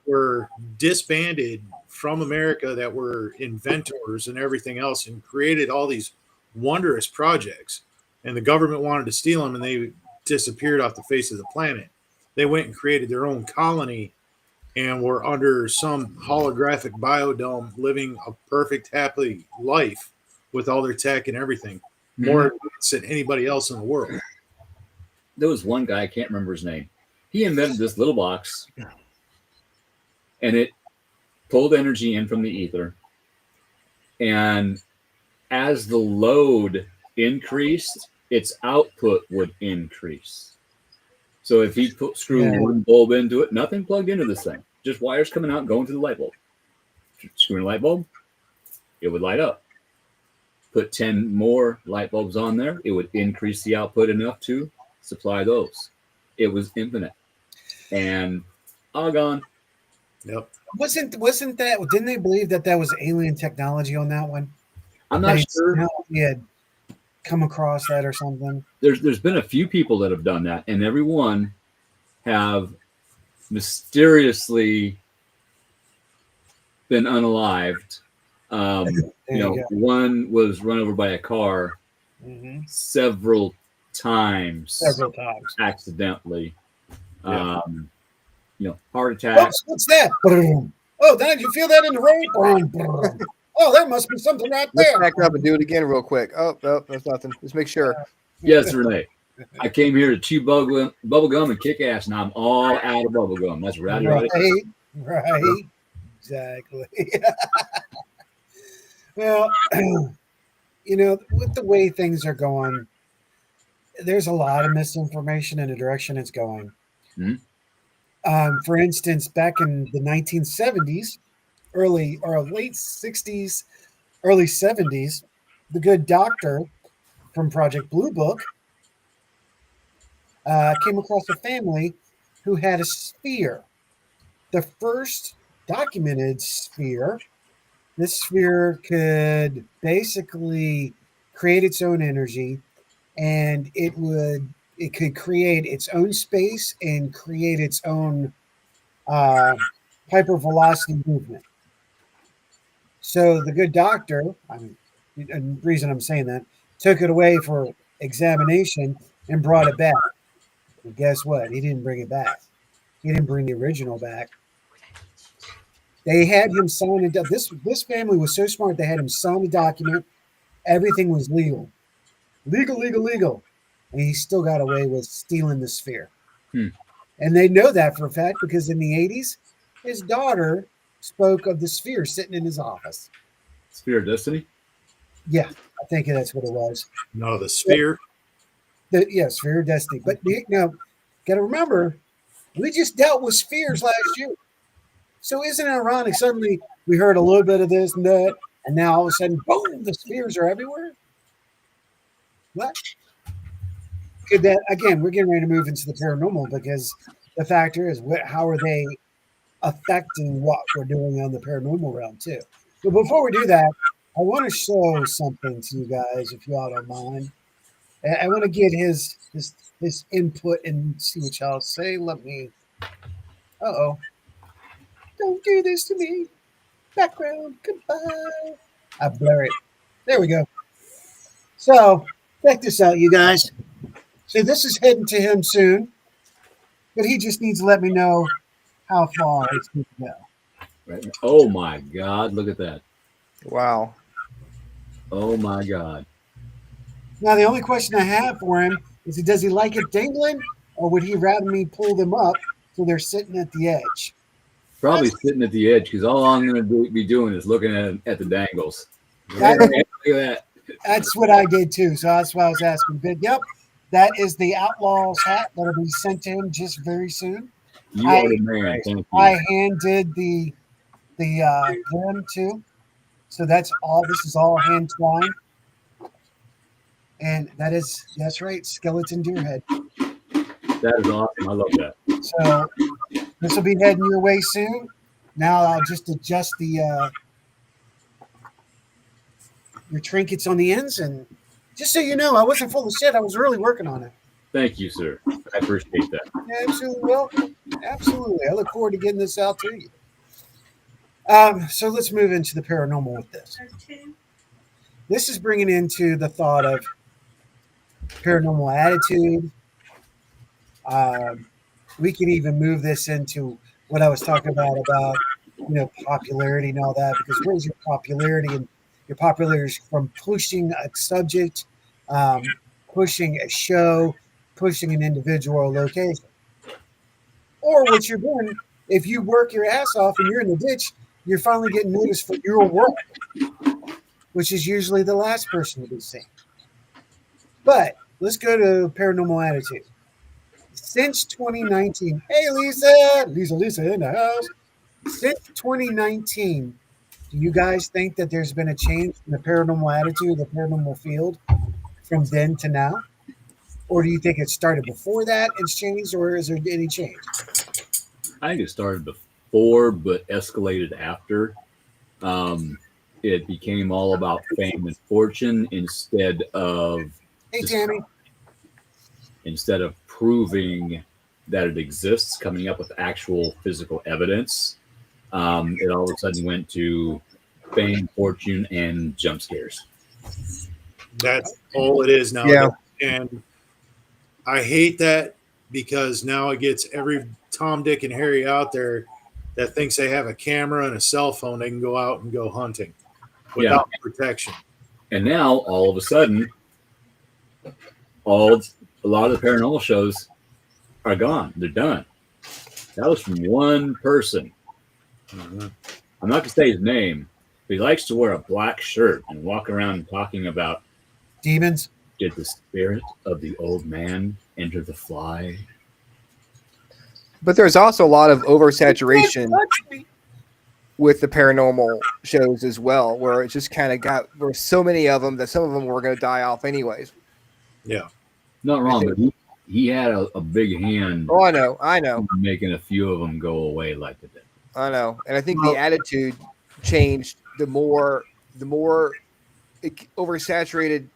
S7: were disbanded from America that were inventors and everything else and created all these wondrous projects. And the government wanted to steal them and they disappeared off the face of the planet. They went and created their own colony and were under some holographic biodome living a perfect, happy life with all their tech and everything. More advanced than anybody else in the world.
S10: There was one guy, I can't remember his name. He invented this little box and it pulled energy in from the ether. And as the load increased, its output would increase. So if he screwed one bulb into it, nothing plugged into this thing, just wires coming out and going to the light bulb. Screw in a light bulb, it would light up. Put 10 more light bulbs on there, it would increase the output enough to supply those. It was infinite. And all gone.
S7: Yep.
S8: Wasn't that? Didn't they believe that was alien technology on that one?
S10: I'm not sure.
S8: He had come across that or something.
S10: There's been a few people that have done that, and everyone have mysteriously been unalived. One was run over by a car several times accidentally. Heart attack.
S8: What's that? Oh, did you feel that in the road? Oh, there must be something right there.
S9: Let's back up and do it again real quick. Oh, no, that's nothing. Just make sure.
S10: Yes, Renee. I came here to chew bubble gum and kick ass, and I'm all out of bubble gum. That's right.
S8: Right. Exactly. Well, with the way things are going, there's a lot of misinformation in the direction it's going.
S10: Mhm.
S8: For instance, back in the 1970s, early or late 60s, early 70s, the good doctor from Project Blue Book came across a family who had a sphere, the first documented sphere. This sphere could basically create its own energy, and it could create its own space and create its own uh, hypervelocity movement. So the good doctor, I mean, and the reason I'm saying that, took it away for examination and brought it back. And guess what? He didn't bring it back. He didn't bring the original back. They had him sign it. This family was so smart. They had him sign a document. Everything was legal, legal, and he still got away with stealing the sphere.
S10: Hmm.
S8: And they know that for a fact because in the 80s, his daughter spoke of the sphere sitting in his office.
S10: Sphere of Destiny?
S8: Yeah, I think that's what it was.
S7: No, the sphere.
S8: Yeah, sphere of destiny. But now, got to remember, we just dealt with spheres last year. So isn't it ironic? Suddenly we heard a little bit of this and that, and now all of a sudden, boom, the spheres are everywhere. What? Could that again? We're getting ready to move into the paranormal because the factor is how are they affecting what we're doing on the paranormal realm too. But before we do that, I want to show something to you guys, if y'all don't mind. I want to get his input and see what y'all say. Let me. Oh, don't do this to me. Background, goodbye. I blur it. There we go. So check this out, you guys. See, this is heading to him soon, but he just needs to let me know how far it's going to go.
S10: Right. Oh my God! Look at that.
S9: Wow.
S10: Oh my God.
S8: Now, the only question I have for him is, does he like it dangling, or would he rather me pull them up so they're sitting at the edge?
S10: Probably sitting at the edge because all I'm going to be doing is looking at the dangles.
S8: That-
S10: Look at that.
S8: That's what I did too. So that's why I was asking. But yep, that is the Outlaws hat that'll be sent to him just very soon.
S10: You are the man. Thank you.
S8: I hand did the brim too. So that's all. This is all hand twined. And that's right, skeleton deer head.
S10: That is awesome. I love that.
S8: So this will be heading your way soon. Now I'll just adjust the your trinkets on the ends, and just so you know, I wasn't full of shit. I was really working on it.
S10: Thank you, sir. I appreciate that.
S8: Yeah, absolutely welcome. Absolutely. I look forward to getting this out to you. So let's move into the paranormal with this. This is bringing into the thought of paranormal attitude. We can even move this into what I was talking about popularity and all that, because where's your popularity? And your popularity is from pushing a subject, pushing a show, pushing an individual or location. Or what you're doing, if you work your ass off and you're in the ditch, you're finally getting noticed for your work, which is usually the last person to be seen. But let's go to paranormal attitude. Since 2019, hey Lisa in the house. Since 2019, do you guys think that there's been a change in the paranormal attitude, the paranormal field from then to now? Or do you think it started before that, it's changed, or is there any change?
S10: I think it started before, but escalated after. It became all about fame and fortune instead of
S8: Hey, Tammy.
S10: Instead of proving that it exists, coming up with actual physical evidence. It all of a sudden went to fame, fortune, and jump scares.
S7: That's all it is now.
S9: Yeah.
S7: And I hate that because now it gets every Tom, Dick, and Harry out there that thinks they have a camera and a cell phone. They can go out and go hunting without protection.
S10: And now, all of a sudden, a lot of the paranormal shows are gone. They're done. That was from one person.
S7: Mhm.
S10: I'm not going to say his name, but he likes to wear a black shirt and walk around talking about,
S8: Demons.
S10: did the spirit of the old man enter the fly?
S9: But there's also a lot of oversaturation
S8: Touch me.
S9: with the paranormal shows as well, where it just kind of there were so many of them that some of them were going to die off anyways.
S7: Yeah.
S10: Not wrong, but he had a big hand
S9: Oh, I know,
S10: in making a few of them go away like they did.
S9: I know. And I think the attitude changed the more it oversaturated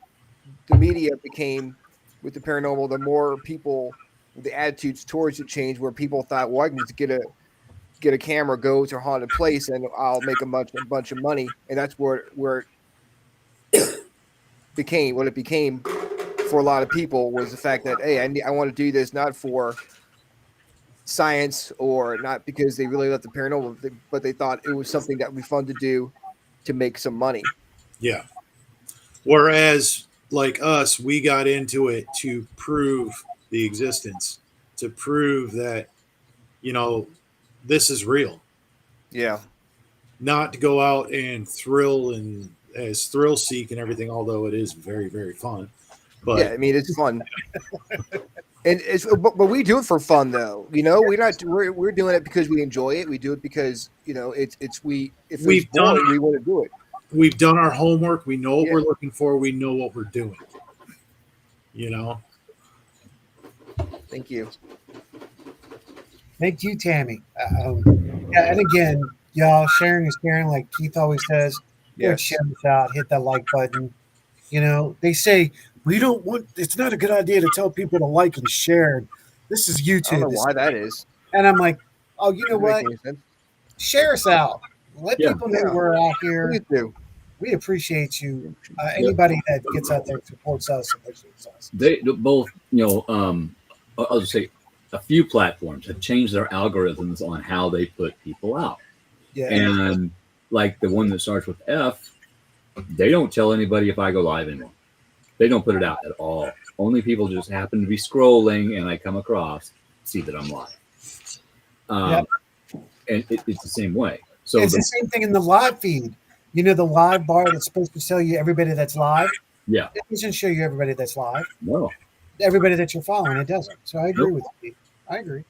S9: the media became with the paranormal, the more people, the attitudes towards it changed, where people thought, well, I can just get a camera, go to a haunted place, and I'll make a bunch of money. And that's where it became what it became for a lot of people, was the fact that, hey, I want to do this not for science or not because they really love the paranormal, but they thought it was something that would be fun to do to make some money.
S7: Yeah. Whereas, like us, we got into it to prove the existence, to prove that, this is real.
S9: Yeah.
S7: Not to go out and thrill seek and everything, although it is very, very fun. But
S9: yeah, I mean, it's fun. And but we do it for fun, though. We're doing it because we enjoy it. We do it because we want to do it.
S7: We've done our homework. We know what we're looking for. We know what we're doing.
S9: Thank you.
S8: Thank you, Tammy. And again, y'all, sharing is caring, like Keith always says. Yeah, share this out. Hit that like button. They say we don't want. It's not a good idea to tell people to like and share. This is YouTube.
S9: I don't know why that is.
S8: And I'm like, oh, you know what? Share us out. Let people know we're out here.
S9: Please do.
S8: We appreciate you. Anybody that gets out there and supports us appreciates us.
S10: They both, I'll just say a few platforms have changed their algorithms on how they put people out.
S8: Yeah.
S10: And like the one that starts with F, they don't tell anybody if I go live anymore. They don't put it out at all. Only people just happen to be scrolling and I come across, see that I'm live. And it's the same way. So
S8: it's the same thing in the live feed. The live bar that's supposed to show you everybody that's live.
S10: Yeah.
S8: It doesn't show you everybody that's live.
S10: No.
S8: Everybody that you're following, it doesn't. So I agree with you. I agree.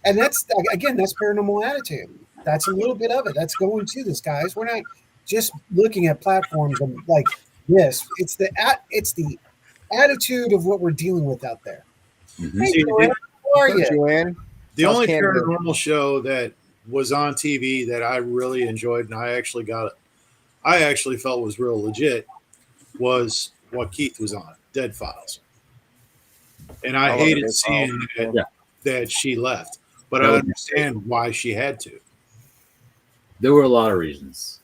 S8: And that's paranormal attitude. That's a little bit of it. That's going to this, guys. We're not just looking at platforms and like this. It's the attitude of what we're dealing with out there.
S10: Mm-hmm.
S8: Hey, Joanne, how are you?
S9: Joanne?
S7: The only paranormal show that was on TV that I really enjoyed and I actually felt was real legit was what Keith was on, Dead Files. And I hated seeing that she left, but I understand why she had to.
S10: There were a lot of reasons.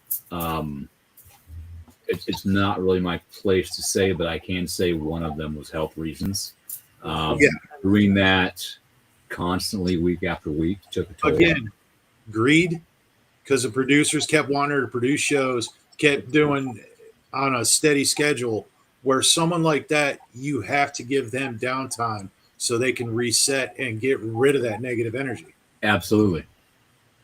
S10: It's not really my place to say, but I can say one of them was health reasons. Doing that constantly week after week took a toll.
S7: Again, greed, because the producers kept wanting her to produce shows, kept doing on a steady schedule, where someone like that, you have to give them downtime so they can reset and get rid of that negative energy.
S10: Absolutely.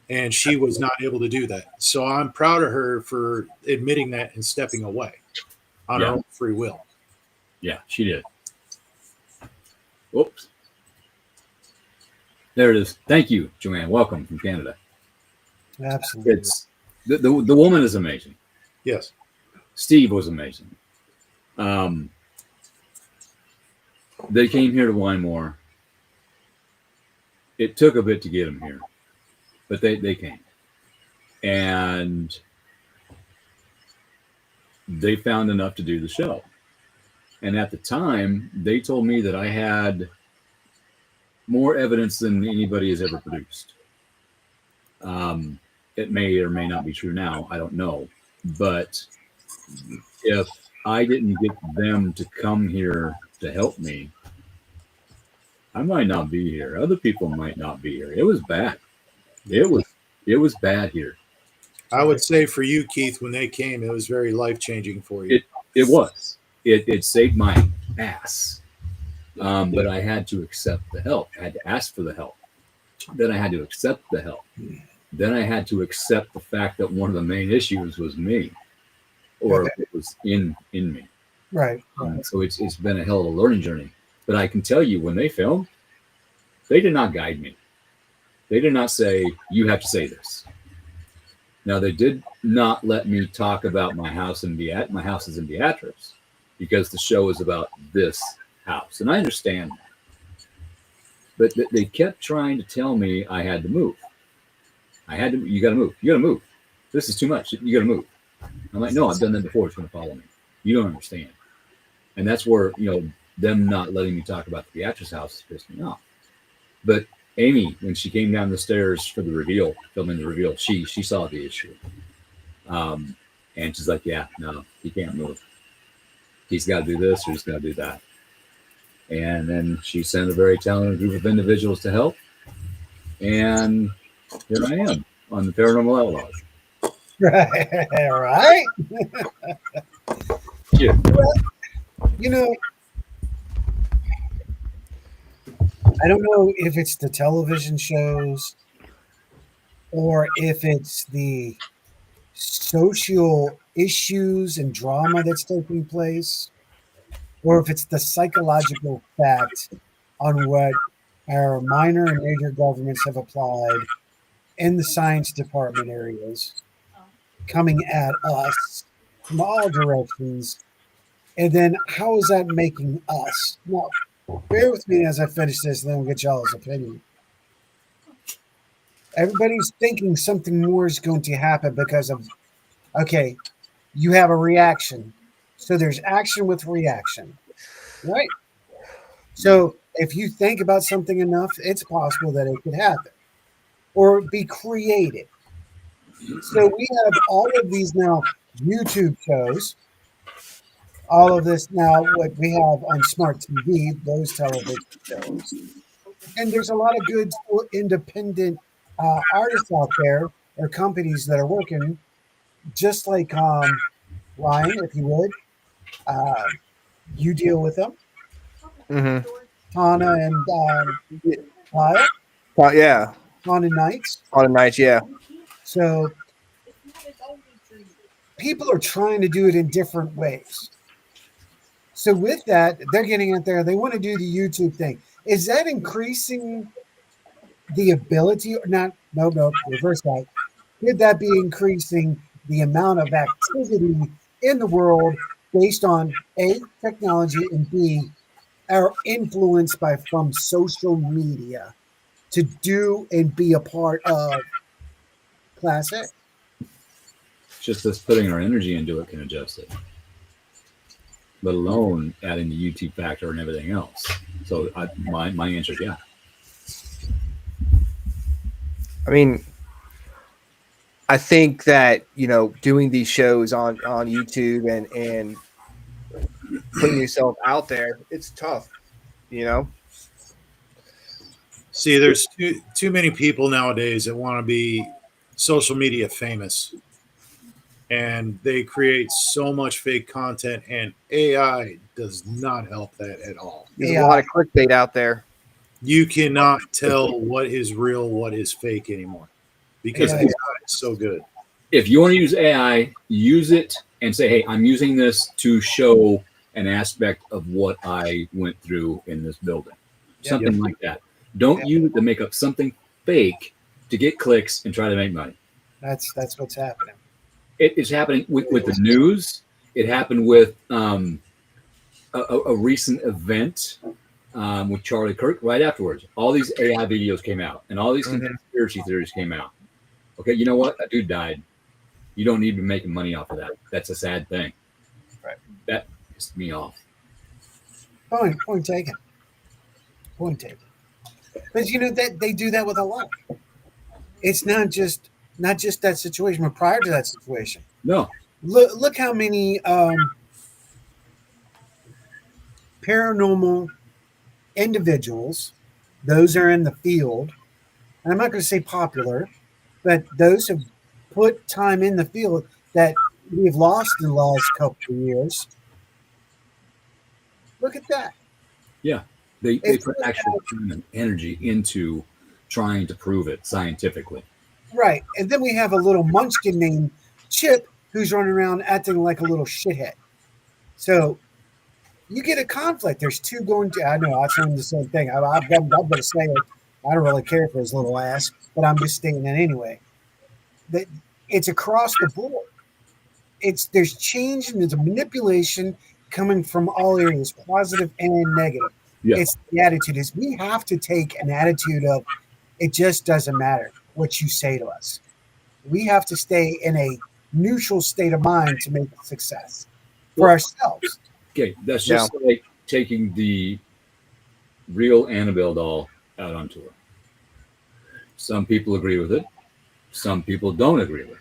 S7: And she was not able to do that. So I'm proud of her for admitting that and stepping away on her own free will.
S10: Yeah, she did. Whoops. There it is. Thank you, Joanne. Welcome from Canada.
S8: Absolutely.
S10: It's the woman is amazing.
S7: Yes.
S10: Steve was amazing. They came here to Wymore. It took a bit to get them here, but they came. And they found enough to do the show. And at the time, they told me that I had more evidence than anybody has ever produced. It may or may not be true now. I don't know. But if I didn't get them to come here to help me, I might not be here. Other people might not be here. It was bad. It was bad here.
S7: I would say for you, Keith, when they came, it was very life-changing for you.
S10: It was. It saved my ass. But I had to accept the help. I had to ask for the help. Then I had to accept the help. Then I had to accept the fact that one of the main issues was me, or it was in me.
S8: Right.
S10: So it's been a hell of a learning journey. But I can tell you, when they filmed, they did not guide me. They did not say, you have to say this. Now, they did not let me talk about my house my house is in Beatrice, because the show is about this house. And I understand that. But they kept trying to tell me I had to move. You got to move. You got to move. This is too much. You got to move. I'm like, no, I've done that before. It's going to follow me. You don't understand. And that's where, them not letting me talk about the Beatrice house pissed me off. But Amy, when she came down the stairs for the reveal, filming the reveal, she saw the issue. And she's like, yeah, no, he can't move. He's got to do this or he's got to do that. And then she sent a very talented group of individuals to help. And here I am on the Paranormal Outlaws.
S8: Right.
S10: Yeah.
S8: I don't know if it's the television shows or if it's the social issues and drama that's taking place, or if it's the psychological fact on what our minor and major governments have applied in the science department areas, coming at us from all directions. And then how is that making us? Now, bear with me as I finish this, and then we'll get y'all's opinion. Everybody's thinking something more is going to happen because of, okay, you have a reaction. So there's action with reaction, right? So if you think about something enough, it's possible that it could happen or be created. So we have all of these now YouTube shows, all of this now, what we have on smart TV, those television shows. And there's a lot of good independent artists out there or companies that are working just like Ryan, if you would. You deal with them.
S9: Mm-hmm.
S8: Tana and Lyle.
S9: Yeah.
S8: Tana Nights.
S9: On nights, yeah.
S8: So people are trying to do it in different ways. So with that, they're getting out there. They want to do the YouTube thing. Is that increasing the ability or not? No, reverse that. Could that be increasing the amount of activity in the world based on A, technology, and B, our influence from social media to do and be a part of Class A?
S10: Just us putting our energy into it can adjust it, let alone adding the YouTube factor and everything else. So my answer is yeah.
S9: I mean, I think that, doing these shows on YouTube and putting yourself out there, it's tough,
S7: See, there's too many people nowadays that want to be social media famous, and they create so much fake content, and AI does not help that at all.
S9: There's a lot of clickbait out there.
S7: You cannot tell what is real, what is fake anymore because AI is so good.
S10: If you want to use AI, use it and say, hey, I'm using this to show an aspect of what I went through in this building. Something like that. Don't use it to make up something fake to get clicks and try to make money.
S8: That's what's happening.
S10: It's happening with the news. It happened with a recent event with Charlie Kirk right afterwards. All these AI videos came out and all these conspiracy theories came out. Okay, you know what? That dude died. You don't need to be making money off of that. That's a sad thing.
S8: Right.
S10: That pissed me off.
S8: Point taken. Point taken. But that they do that with a lot. It's not just that situation, but prior to that situation.
S10: No.
S8: Look how many paranormal individuals, those are in the field, and I'm not going to say popular, but those have put time in the field that we've lost in the last couple of years Look at that.
S10: Yeah, they
S8: It's
S10: put
S8: just
S10: actual time and energy into trying to prove it scientifically.
S8: right. And then we have a little munchkin named Chip who's running around acting like a little shithead. So you get a conflict. There's two going to, I know, I'm saying the same thing. I'm going to say it. I don't really care for his little ass, but I'm just stating it anyway. That it's across the board. There's change and there's a manipulation coming from all areas, positive and negative.
S10: Yeah.
S8: It's the attitude is we have to take an attitude of it just doesn't matter what you say to us. We have to stay in a neutral state of mind to make success for
S10: Well,
S8: ourselves.
S10: Okay, that's just like taking the real Annabelle doll out on tour. Some people agree with it. Some people don't agree with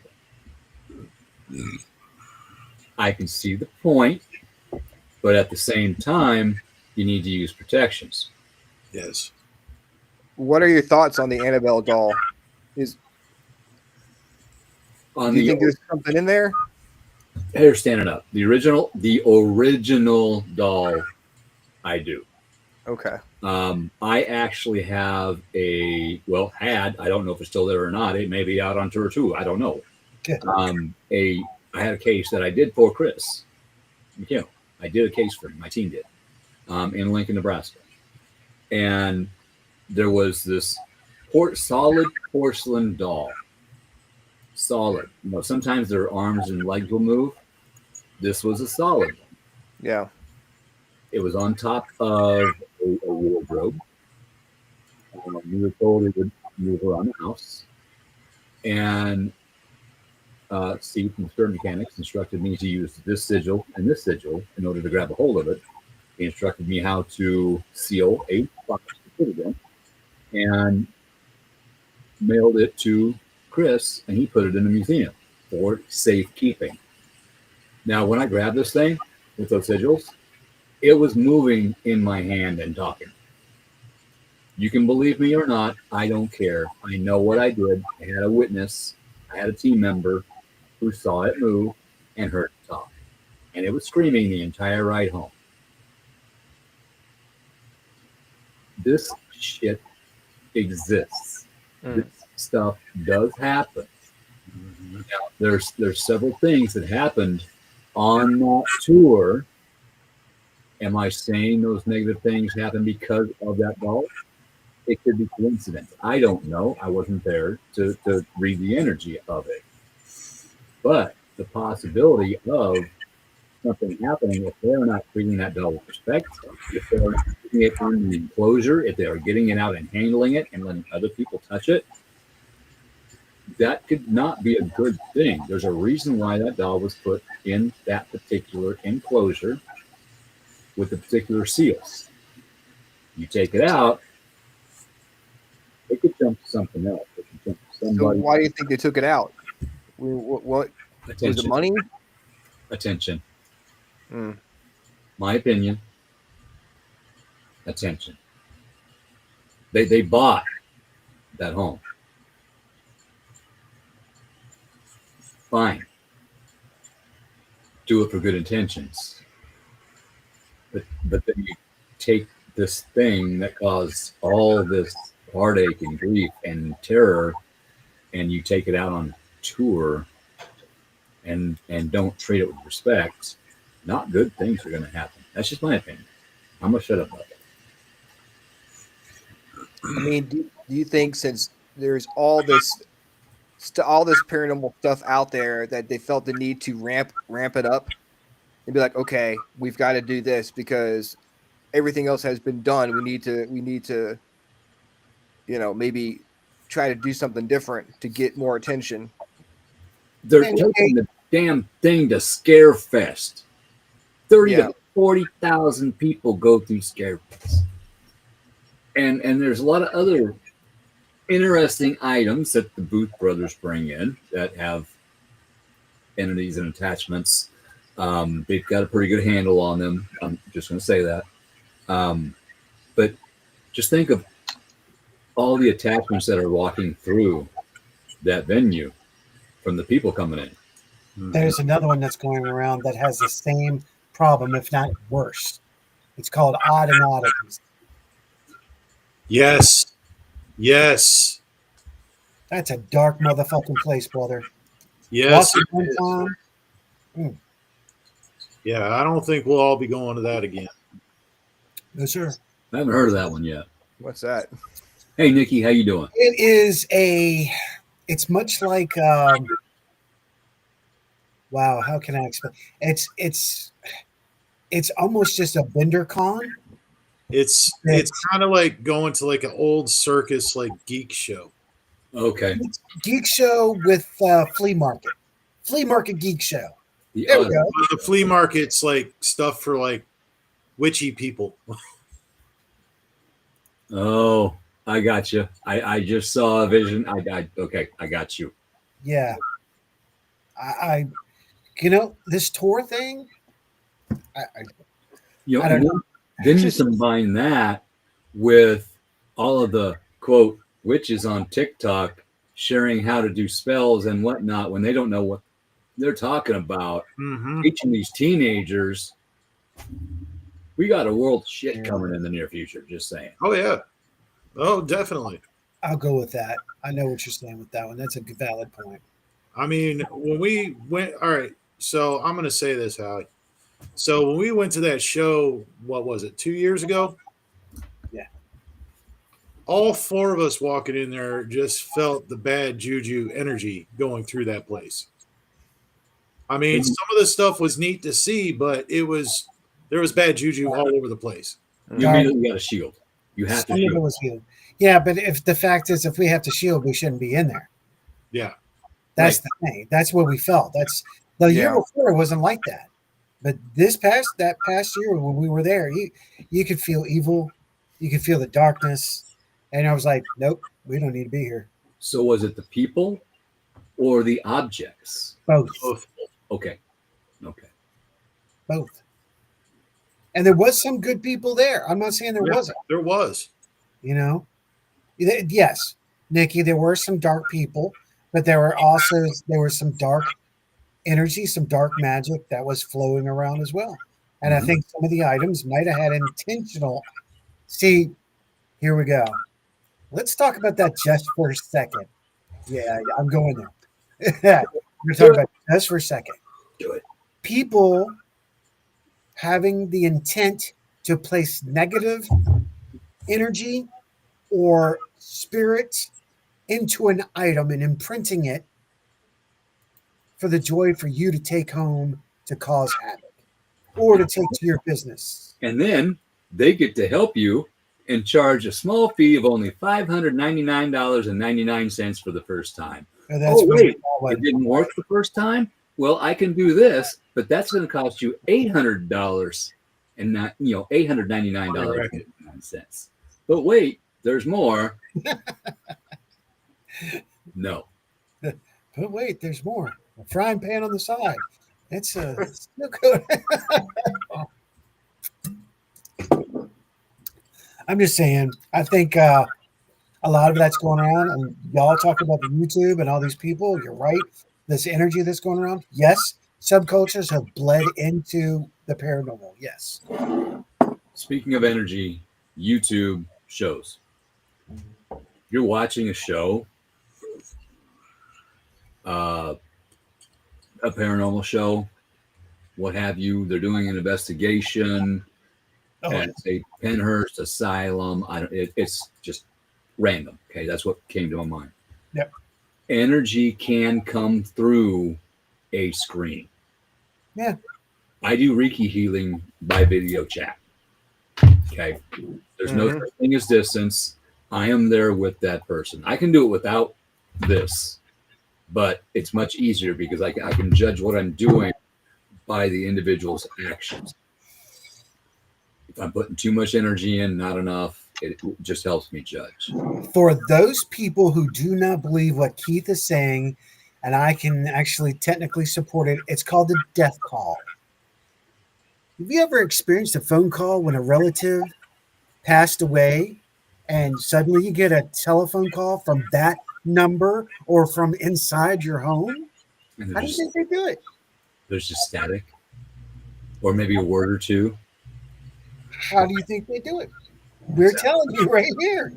S10: it. I can see the point, but at the same time, you need to use protections.
S7: Yes.
S9: What are your thoughts on the Annabelle doll? Do you think there's something in there?
S10: Here, standing up. The original doll, I do.
S9: Okay.
S10: I actually have I don't know if it's still there or not. It may be out on tour too. I don't know. I had a case that I did for Chris McKinnell. I did a case for him. My team did in Lincoln, Nebraska, and there was this solid porcelain doll. Solid. Sometimes their arms and legs will move. This was a solid one.
S9: Yeah.
S10: It was on top of a wardrobe. We were told it would move around the house. And Steve from Spirit Mechanics instructed me to use this sigil and this sigil in order to grab a hold of it. He instructed me how to seal a box to put it in and mailed it to Chris, and he put it in the museum for safekeeping. Now, when I grabbed this thing with those sigils, it was moving in my hand and talking. You can believe me or not, I don't care. I know what I did. I had a witness. I had a team member who saw it move and heard it talk. And it was screaming the entire ride home. This shit exists. This stuff does happen. Now, there's several things that happened on that tour. Am I saying those negative things happened because of that doll? It could be coincidence. I don't know. I wasn't there to read the energy of it. But the possibility of something happening, if they're not treating that doll with respect, if they're not putting it in the enclosure, if they are getting it out and handling it and letting other people touch it, that could not be a good thing. There's a reason why that doll was put in that particular enclosure with the particular seals. You take it out, it could jump to something else. It could jump to somebody.
S9: So why do you think they took it out? What was it? Money?
S10: Attention. My opinion. Attention. They bought that home. Fine. Do it for good intentions. But then you take this thing that caused all this heartache and grief and terror, and you take it out on tour and don't treat it with respect. Not good things are going to happen. That's just my opinion. I'm gonna shut up about it.
S9: I mean, do you think since there's all this paranormal stuff out there that they felt the need to ramp it up and be like, okay, we've got to do this because everything else has been done. We need to, maybe try to do something different to get more attention.
S10: They're taking the damn thing to Scare Fest. 30 to 40,000 people go through Scare Fest. And there's a lot of other interesting items that the Booth brothers bring in that have entities and attachments. They've got a pretty good handle on them. I'm just going to say that. But just think of all the attachments that are walking through that venue from the people coming in.
S8: There's another one that's going around that has the same problem, if not worse. It's called Odd and Oddities.
S7: Yes. Yes.
S8: That's a dark motherfucking place, brother.
S7: Yes.
S8: Walking
S7: it
S8: one
S7: is.
S8: time.
S7: Yeah, I don't think we'll all be going to that again.
S8: No, sir.
S10: I haven't heard of that one yet.
S9: What's that?
S10: Hey, Nikki, how you doing?
S8: It is it's much like, wow, how can I explain? It's almost just a bender con.
S7: It's kind of like going to like an old circus, like geek show.
S10: Okay.
S8: It's geek show with flea market geek show.
S10: The
S8: There we
S10: other.
S8: go.
S7: But the flea market's like stuff for like witchy people.
S10: Oh, I got you. I just saw a vision. Okay, I got you.
S8: Yeah. I this tour thing, I
S10: You know,
S8: I don't
S10: and then you combine that with all of the quote witches on TikTok sharing how to do spells and whatnot when they don't know what they're talking about,
S7: Mm-hmm.
S10: teaching these teenagers. We got a world shit coming in the near future. Just saying.
S7: Oh yeah. Oh, definitely.
S8: I'll go with that. I know what you're saying with that one. That's a valid point.
S7: I mean, when we went, all right. So I'm going to say this, Howie. So when we went to that show, what was it, 2 years ago?
S8: Yeah.
S7: All four of us walking in there just felt the bad juju energy going through that place. I mean, some of the stuff was neat to see, but there was bad juju all over the place.
S10: You immediately got a shield. You have to
S8: Some of it
S10: shield.
S8: was healed. Yeah, but if the fact is, if we have to shield, we shouldn't be in there.
S7: Yeah.
S8: That's the thing. That's what we felt. That's the year before it wasn't like that. But that past year when we were there, you could feel evil, you could feel the darkness, and I was like, nope, we don't need to be here.
S10: So was it the people or the objects?
S8: Both.
S10: Okay.
S8: Both. And there was some good people there. I'm not saying there wasn't.
S7: There was.
S8: You know? Yes, Nikki, there were some dark people, but there were some dark energy, some dark magic that was flowing around as well. And I think some of the items might have had intentional. See, here we go. Let's talk about that just for a second. Yeah, I'm going there. We're talking about just for a second.
S10: Do it.
S8: People having the intent to place negative energy or spirit into an item and imprinting it for the joy for you to take home to cause havoc or to take to your business.
S10: And then they get to help you and charge a small fee of only $599.99 for the first time. Wait, it didn't work the first time? Well, I can do this, but that's going to cost you $800 and not, $899.99. But wait, there's more. No.
S8: But wait, there's more. A frying pan on the side. It's still good. I'm just saying, I think a lot of that's going around, and y'all talk about the YouTube and all these people. You're right. This energy that's going around. Yes, subcultures have bled into the paranormal. Yes.
S10: Speaking of energy, YouTube shows. You're watching a show, a paranormal show, what have you. They're doing an investigation at a Penhurst asylum. It's just random. Okay, that's what came to my mind.
S8: Yep.
S10: Energy can come through a screen.
S8: Yeah.
S10: I do Reiki healing by video chat. Okay. There's no such thing as distance. I am there with that person. I can do it without this, but it's much easier because I can judge what I'm doing by the individual's actions. If I'm putting too much energy in, not enough, it just helps me judge.
S8: For those people who do not believe what Keith is saying, and I can actually technically support it, it's called the death call. Have you ever experienced a phone call when a relative passed away and suddenly you get a telephone call from that number or from inside your home? How do you think they do it?
S10: There's just static, or maybe a word or two.
S8: How do you think they do it? We're telling you right here.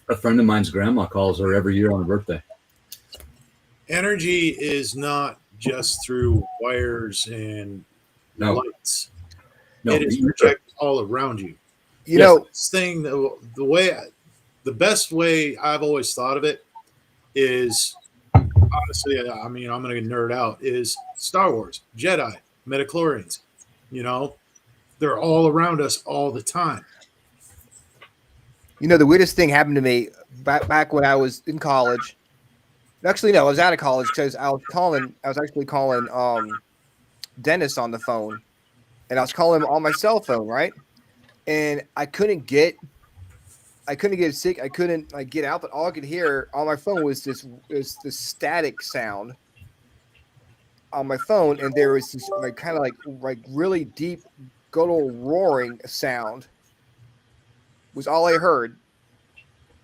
S10: A friend of mine's grandma calls her every year on her birthday.
S7: Energy is not just through wires and
S10: No.
S7: lights.
S10: No,
S7: It is projected all around you.
S9: You know,
S7: This thing, the best way I've always thought of it is, honestly, I mean, I'm going to nerd out, is Star Wars, Jedi, midichlorians. You know, they're all around us all the time.
S9: you know, the weirdest thing happened to me back when I was in college. Actually, no, I was out of college because I was actually calling Dennis on the phone, and I was calling him on my cell phone, right? And I couldn't get sick. I couldn't like get out, but all I could hear on my phone was this static sound on my phone, and there was this like kind of like really deep, guttural roaring sound. Was all I heard.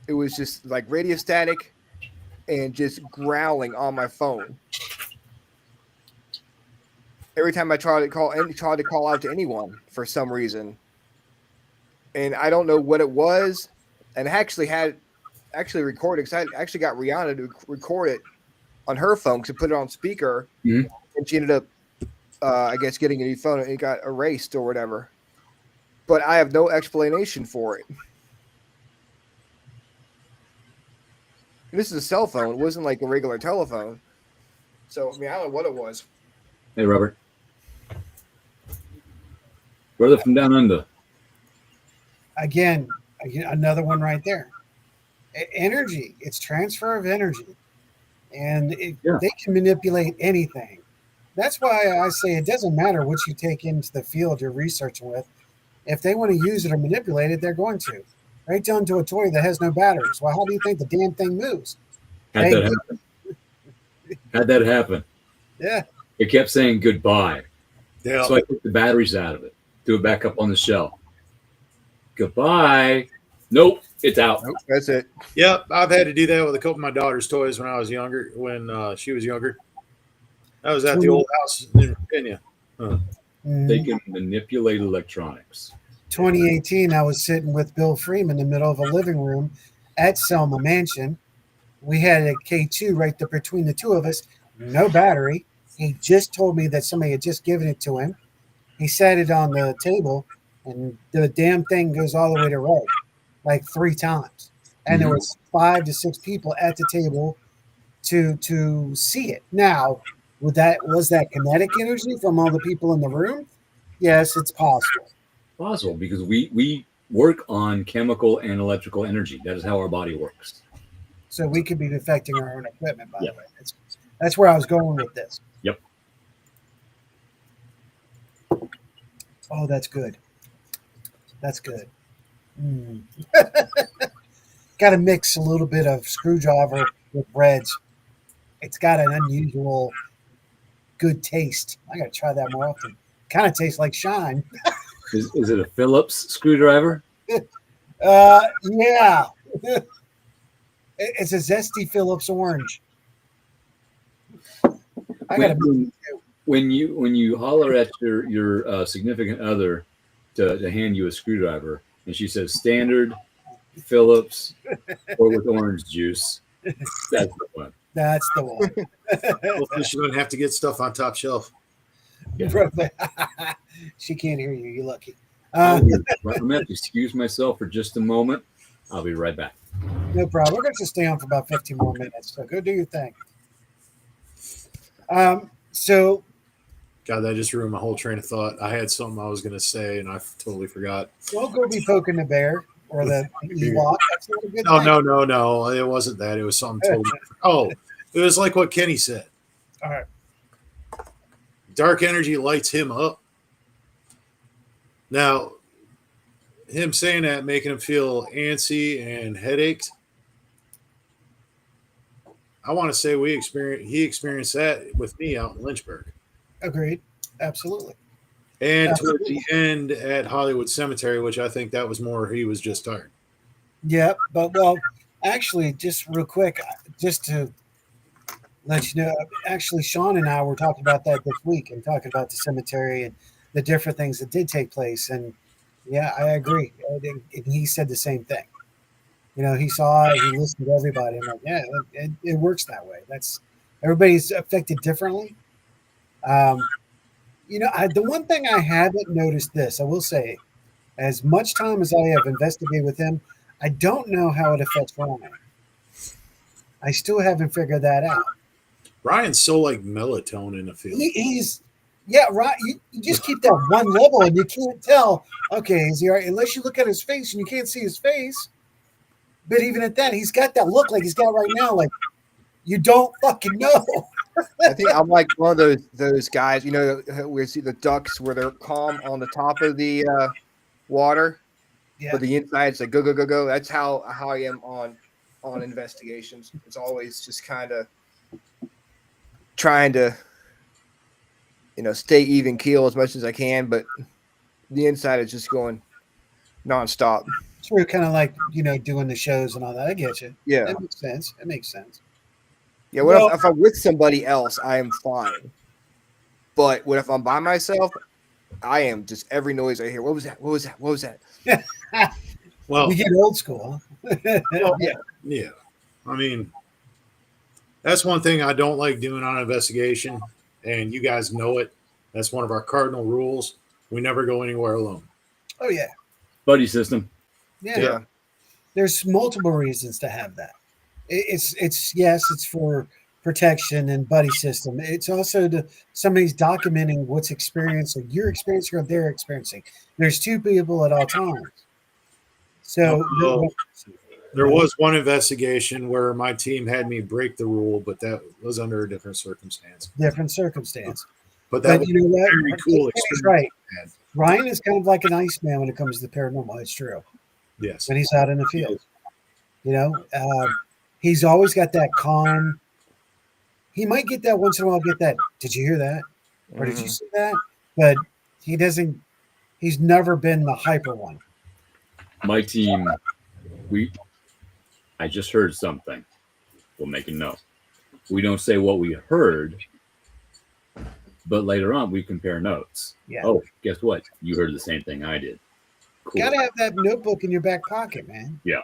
S9: It was just like radio static and just growling on my phone. Every time I tried to call out to anyone for some reason, and I don't know what it was. And I actually recorded because I actually got Rihanna to record it on her phone because I put it on speaker,
S10: Mhm.
S9: and she ended up, I guess, getting a new phone and it got erased or whatever. But I have no explanation for it. And this is a cell phone; it wasn't like a regular telephone. So I mean, I don't know what it was.
S10: Hey, Robert. Brother from down under.
S8: Again, another one right there. Energy. It's transfer of energy, and they can manipulate anything. That's why I say it doesn't matter what you take into the field you're researching with. If they want to use it or manipulate it, they're going to. Right down to a toy that has no batteries. Well, how do you think the damn thing moves?
S10: Had that happen.
S8: Yeah.
S10: It kept saying goodbye.
S7: Yeah.
S10: So I took the batteries out of it, threw it back up on the shelf. Goodbye. Nope, it's out.
S9: Nope, that's it.
S7: Yep, I've had to do that with a couple of my daughter's toys when I was younger, when she was younger. I was at the old house in Virginia.
S10: They can manipulate electronics.
S8: 2018, I was sitting with Bill Freeman in the middle of a living room at Selma Mansion. We had a K2 right there between the two of us, no battery. He just told me that somebody had just given it to him. He sat it on the table, and the damn thing goes all the way to red, like 3 times. And there was 5 to 6 people at the table to see it. Now, was that kinetic energy from all the people in the room? Yes, it's possible.
S10: Possible, because we work on chemical and electrical energy. That is how our body works.
S8: So we could be affecting our own equipment, by the way. That's where I was going with this.
S10: Yep.
S8: Oh, that's good. That's good. Got to mix a little bit of screwdriver with breads. It's got an unusual good taste. I got to try that more often. Kind of tastes like shine.
S10: Is it a Phillips screwdriver?
S8: Yeah. It's a zesty Phillips orange.
S10: When you holler at your significant other to hand you a screwdriver, and she says standard, Phillips, or with orange juice, that's the one.
S8: That's the one.
S7: Hopefully she wouldn't have to get stuff on top shelf.
S10: Yeah.
S8: She can't hear you. You're lucky.
S10: I'm going to have to excuse myself for just a moment. I'll be right back.
S8: No problem. We're going to stay on for about 15 more minutes. So go do your thing. So.
S7: God, that just ruined my whole train of thought. I had something I was going to say, and I totally forgot.
S8: Don't go be poking the bear or the Ewok. That's not a good
S7: No,
S8: thing.
S7: no. It wasn't that. It was something totally different. Oh, it was like what Kenny said.
S8: All right.
S7: Dark energy lights him up. Now, him saying that, making him feel antsy and headaches. I want to say he experienced that with me out in Lynchburg.
S8: Agreed. Absolutely.
S7: And towards the end at Hollywood Cemetery, which I think that was more he was just tired.
S8: Yeah, but well, actually, just real quick, just to let you know, actually, Sean and I were talking about that this week and talking about the cemetery and the different things that did take place. And Yeah, I agree. And he said the same thing. You know, he saw it, he listened to everybody. I'm like, yeah, it works that way. That's everybody's affected differently. Um, the one thing I haven't noticed this, I will say, as much time as I have investigated with him, I don't know how it affects Ryan. I still haven't figured that out.
S7: Ryan's so like melatonin, I feel.
S8: He's, yeah, right. You just keep that one level and you can't tell, okay, is he all right? Unless you look at his face and you can't see his face. But even at that, he's got that look like he's got right now, like you don't fucking know.
S9: I think I'm like one of those guys, we see the ducks where they're calm on the top of the water,
S8: Yeah.
S9: but the inside's like go go go go. That's how I am on investigations. It's always just kind of trying to stay even keel as much as I can, but the inside is just going nonstop.
S8: True, kind of like doing the shows and all that. I get you.
S9: Yeah,
S8: That makes sense. It makes sense.
S9: yeah.
S8: Well,
S9: If I'm with somebody else, I am fine. But what if I'm by myself? I am just every noise I hear. What was that? What was that? What was that?
S7: Well,
S8: you get old school, huh?
S7: well, yeah. I mean, that's one thing I don't like doing on investigation, and you guys know it. That's one of our cardinal rules. We never go anywhere alone.
S8: Oh yeah,
S10: Buddy system.
S8: yeah. There's multiple reasons to have that. It's yes, it's for protection and buddy system. It's also somebody's documenting what's experienced or you're experiencing or they're experiencing. There's two people at all times. So
S7: There was one investigation where my team had me break the rule, but that was under a different circumstance.
S8: different circumstance.
S7: But that
S8: But
S7: was
S8: you know what?
S7: very cool
S8: He's
S7: experience.
S8: right.
S7: I had.
S8: Ryan is kind of like an Iceman when it comes to the paranormal. It's true.
S7: Yes.
S8: When he's out in the field, he's always got that calm. He might get that once in a while. Get that? Did you hear that? Or did you see that? But he doesn't. He's never been the hyper one.
S10: My team, I just heard something. We'll make a note. We don't say what we heard, but later on we compare notes.
S8: Yeah.
S10: Oh, guess what? You heard the same thing I did. Cool.
S8: Got to have that notebook in your back pocket, man.
S10: Yeah.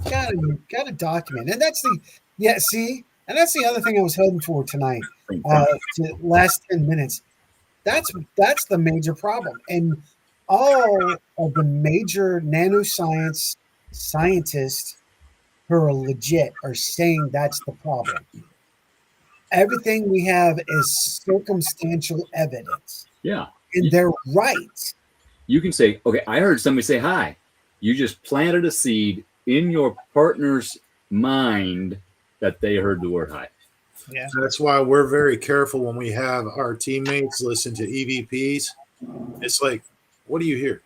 S8: Got to document, and that's and that's the other thing I was hoping for tonight. To last 10 minutes. That's the major problem, and all of the major nanoscience scientists who are legit are saying that's the problem. Everything we have is circumstantial evidence.
S10: Yeah.
S8: And they're right.
S10: You can say, okay, I heard somebody say hi. You just planted a seed in your partner's mind that they heard the word hi.
S8: Yeah.
S7: That's why we're very careful when we have our teammates listen to EVPs. It's like, what do you hear?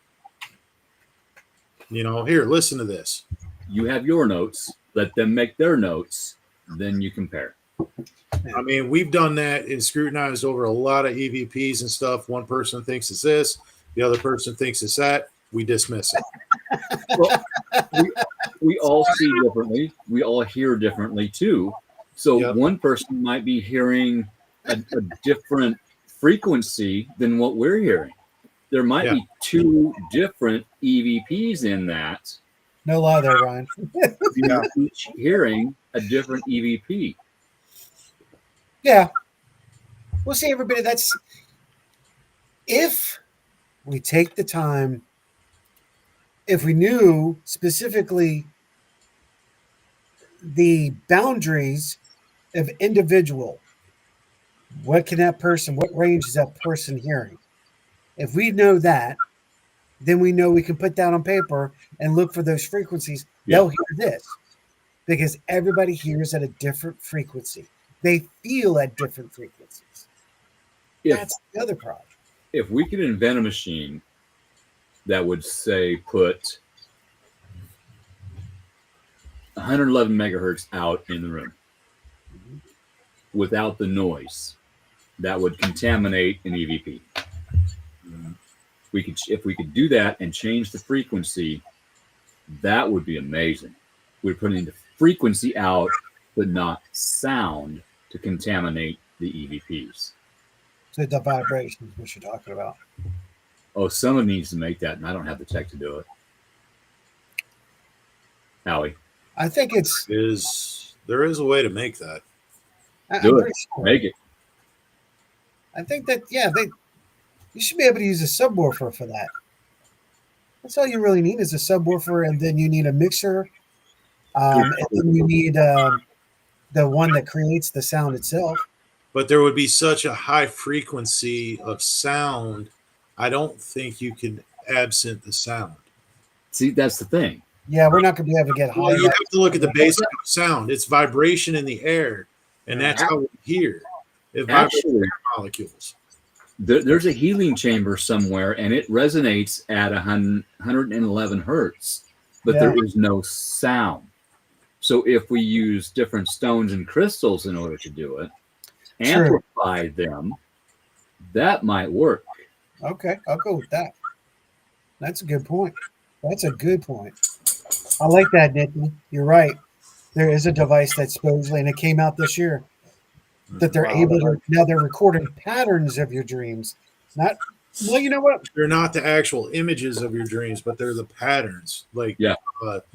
S7: Here, listen to this.
S10: You have your notes, let them make their notes, then you compare.
S7: I mean, we've done that and scrutinized over a lot of EVPs and stuff. One person thinks it's this, the other person thinks it's that. We dismiss it.
S10: Well, we all see differently. We all hear differently too. So one person might be hearing a different frequency than what we're hearing. There might be two different EVPs in that.
S8: No lie there, Ryan.
S10: You're each hearing a different EVP.
S8: Yeah. We'll see, everybody. That's if we take the time, if we knew specifically the boundaries of individual, what range is that person hearing? If we know that, then we know we can put that on paper and look for those frequencies.
S10: Yeah.
S8: They'll hear this because everybody hears at a different frequency. They feel at different frequencies. That's the other problem.
S10: If we could invent a machine that would say put 111 megahertz out in the room without the noise, that would contaminate an EVP. If we could do that and change the frequency, that would be amazing. We're putting the frequency out, but not sound to contaminate the EVPs.
S8: So the vibrations, what you're talking about.
S10: Oh, someone needs to make that, and I don't have the tech to do it. Howie,
S8: I think it's.
S7: There is a way to make that.
S8: I'm
S10: do it.
S8: pretty sure.
S10: Make it.
S8: I think that you should be able to use a subwoofer for that. That's all you really need is a subwoofer, and then you need a mixer, and then you need the one that creates the sound itself.
S7: But there would be such a high frequency of sound. I don't think you can absent the sound.
S10: See, that's the thing.
S8: Yeah, we're not going to be able to get high.
S7: Well, you have to look at the basic of sound. It's vibration in the air, and that's how we hear. It vibrates
S10: Actually,
S7: air molecules.
S10: There's a healing chamber somewhere, and it resonates at 111 hertz, but there is no sound. So if we use different stones and crystals in order to do it, amplify them, that might work.
S8: Okay, I'll go with that. That's a good point. That's a good point. I like that, Nicky. You're right. There is a device that supposedly, and it came out this year, that they're able to, now they're recording patterns of your dreams. Not, well, you know what?
S7: They're not the actual images of your dreams, but they're the patterns. Like,
S8: But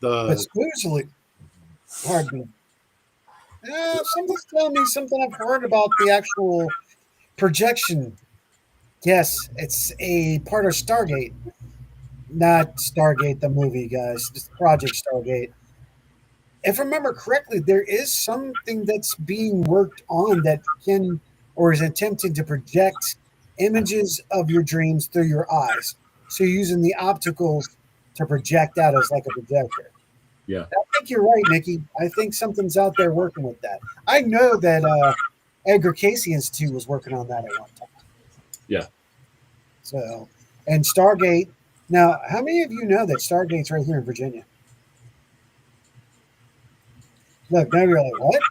S8: supposedly, pardon me. Somebody's telling me something I've heard about the actual projection. Yes, it's a part of Stargate. Not Stargate, the movie, guys. Just Project Stargate. If I remember correctly, there is something that's being worked on that can or is attempting to project images of your dreams through your eyes. So you're using the opticals to project out as like a projector.
S10: Yeah.
S8: I think you're right, Nikki. I think something's out there working with that. I know that Edgar Casey Institute was working on that at one time.
S10: Yeah.
S8: So, and Stargate. Now, how many of you know that Stargate's right here in Virginia? Look, now you're like, what?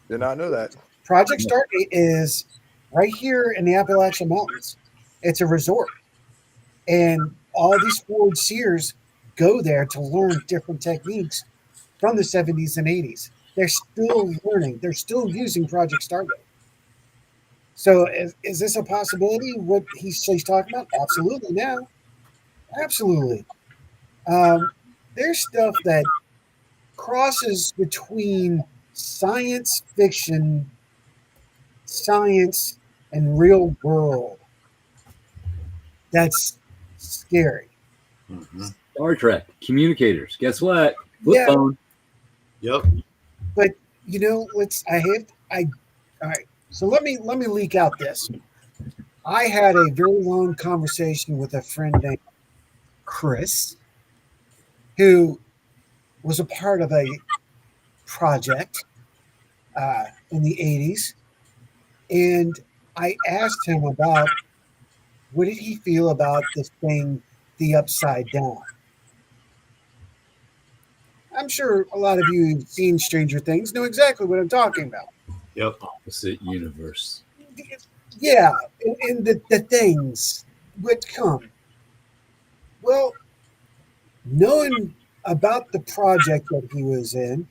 S9: Did not know that.
S8: Project Stargate is right here in the Appalachian Mountains. It's a resort. And all these forward seers go there to learn different techniques from the 70s and 80s. They're still learning. They're still using Project Stargate. So is this a possibility, what he's talking about? Absolutely now. Absolutely. There's stuff that crosses between science fiction, science, and real world. That's scary.
S7: Mm-hmm.
S10: Star Trek, communicators. Guess what? Flip phone.
S7: Yep.
S8: But you know, all right. So let me leak out this. I had a very long conversation with a friend named Chris, who was a part of a project in the 80s. And I asked him about what did he feel about this thing, the Upside Down. I'm sure a lot of you who've seen Stranger Things know exactly what I'm talking about.
S7: Yep.
S10: Opposite universe.
S8: Yeah, and the things would come. Well, knowing about the project that he was in,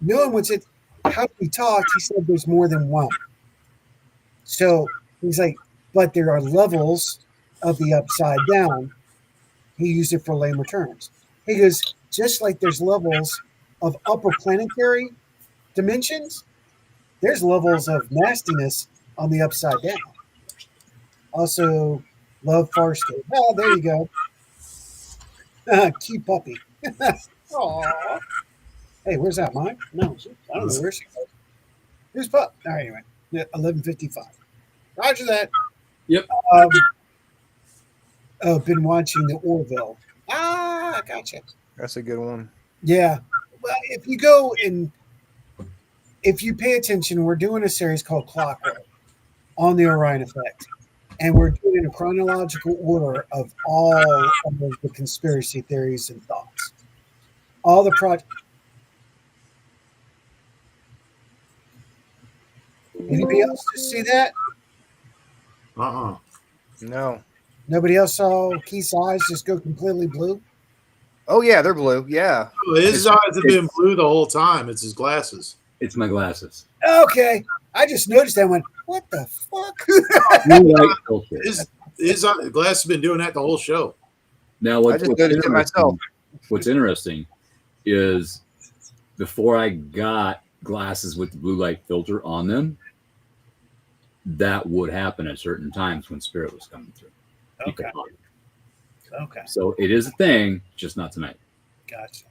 S8: knowing what's it, how he talked, he said there's more than one. So he's like, but there are levels of the Upside Down. He used it for layman terms. He goes, just like there's levels of upper planetary dimensions, there's levels of nastiness on the Upside Down. Also, love Farscape. Oh, there you go. Cute puppy. Aww. Hey, where's that? Mine? No, I don't know where she goes. Who's pup? All right, anyway. 11:55. Roger that.
S10: Yep.
S8: Been watching the Orville. Ah, gotcha.
S9: That's a good one.
S8: Yeah. Well, if you go and if you pay attention, we're doing a series called Clockwork on the Orion Effect. And we're doing it in a chronological order of all of the conspiracy theories and thoughts. All the projects. Anybody else just see that?
S9: No.
S8: Nobody else saw Keith's eyes just go completely blue?
S9: Oh, yeah, they're blue. Yeah.
S7: His eyes have been blue the whole time. It's his glasses.
S10: It's my glasses.
S8: Okay. I just noticed that and went, what the fuck?
S7: Glass has been doing that the whole show.
S10: Now,
S9: I just noticed it myself.
S10: What's interesting is before I got glasses with the blue light filter on them, that would happen at certain times when spirit was coming through.
S8: Okay. Okay.
S10: So it is a thing, just not tonight.
S8: Gotcha.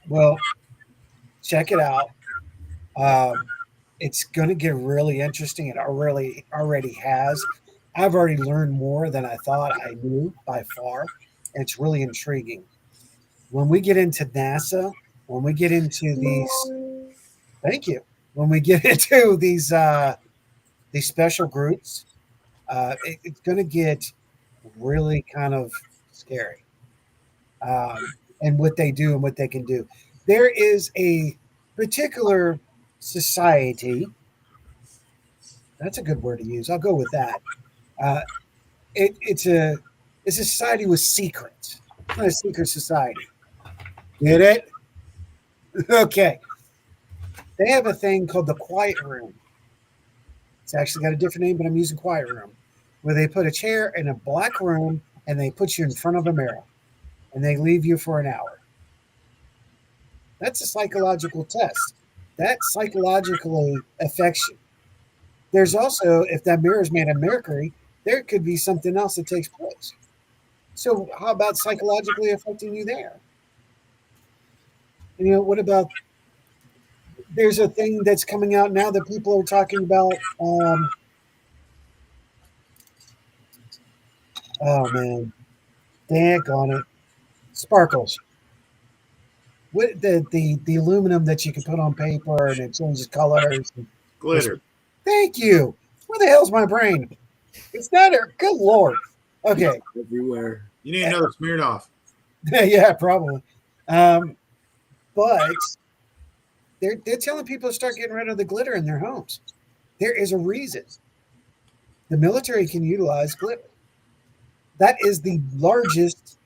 S8: Well, check it out. It's going to get really interesting. It already has. I've already learned more than I thought I knew by far. It's really intriguing. When we get into NASA, when we get into these, thank you. When we get into these special groups, it's going to get really kind of scary. And what they do and what they can do. There is a particular society. That's a good word to use. I'll go with that. It's a society with secrets. It's not a secret society. Get it? Okay. They have a thing called the Quiet Room. It's actually got a different name, but I'm using Quiet Room, where they put a chair in a black room and they put you in front of a mirror and they leave you for an hour. That's a psychological test. That psychologically affects you. There's also, if that mirror is made of mercury, there could be something else that takes place. So how about psychologically affecting you there? And, what about, there's a thing that's coming out now that people are talking about, oh man, daggone it, sparkles. What the aluminum that you can put on paper and it changes colors.
S7: Glitter.
S8: Thank you. Where the hell's my brain? It's not there. Good Lord. Okay.
S10: Everywhere.
S7: You need another Smirnoff.
S8: Yeah, probably. But they're telling people to start getting rid of the glitter in their homes. There is a reason. The military can utilize glitter. That is the largest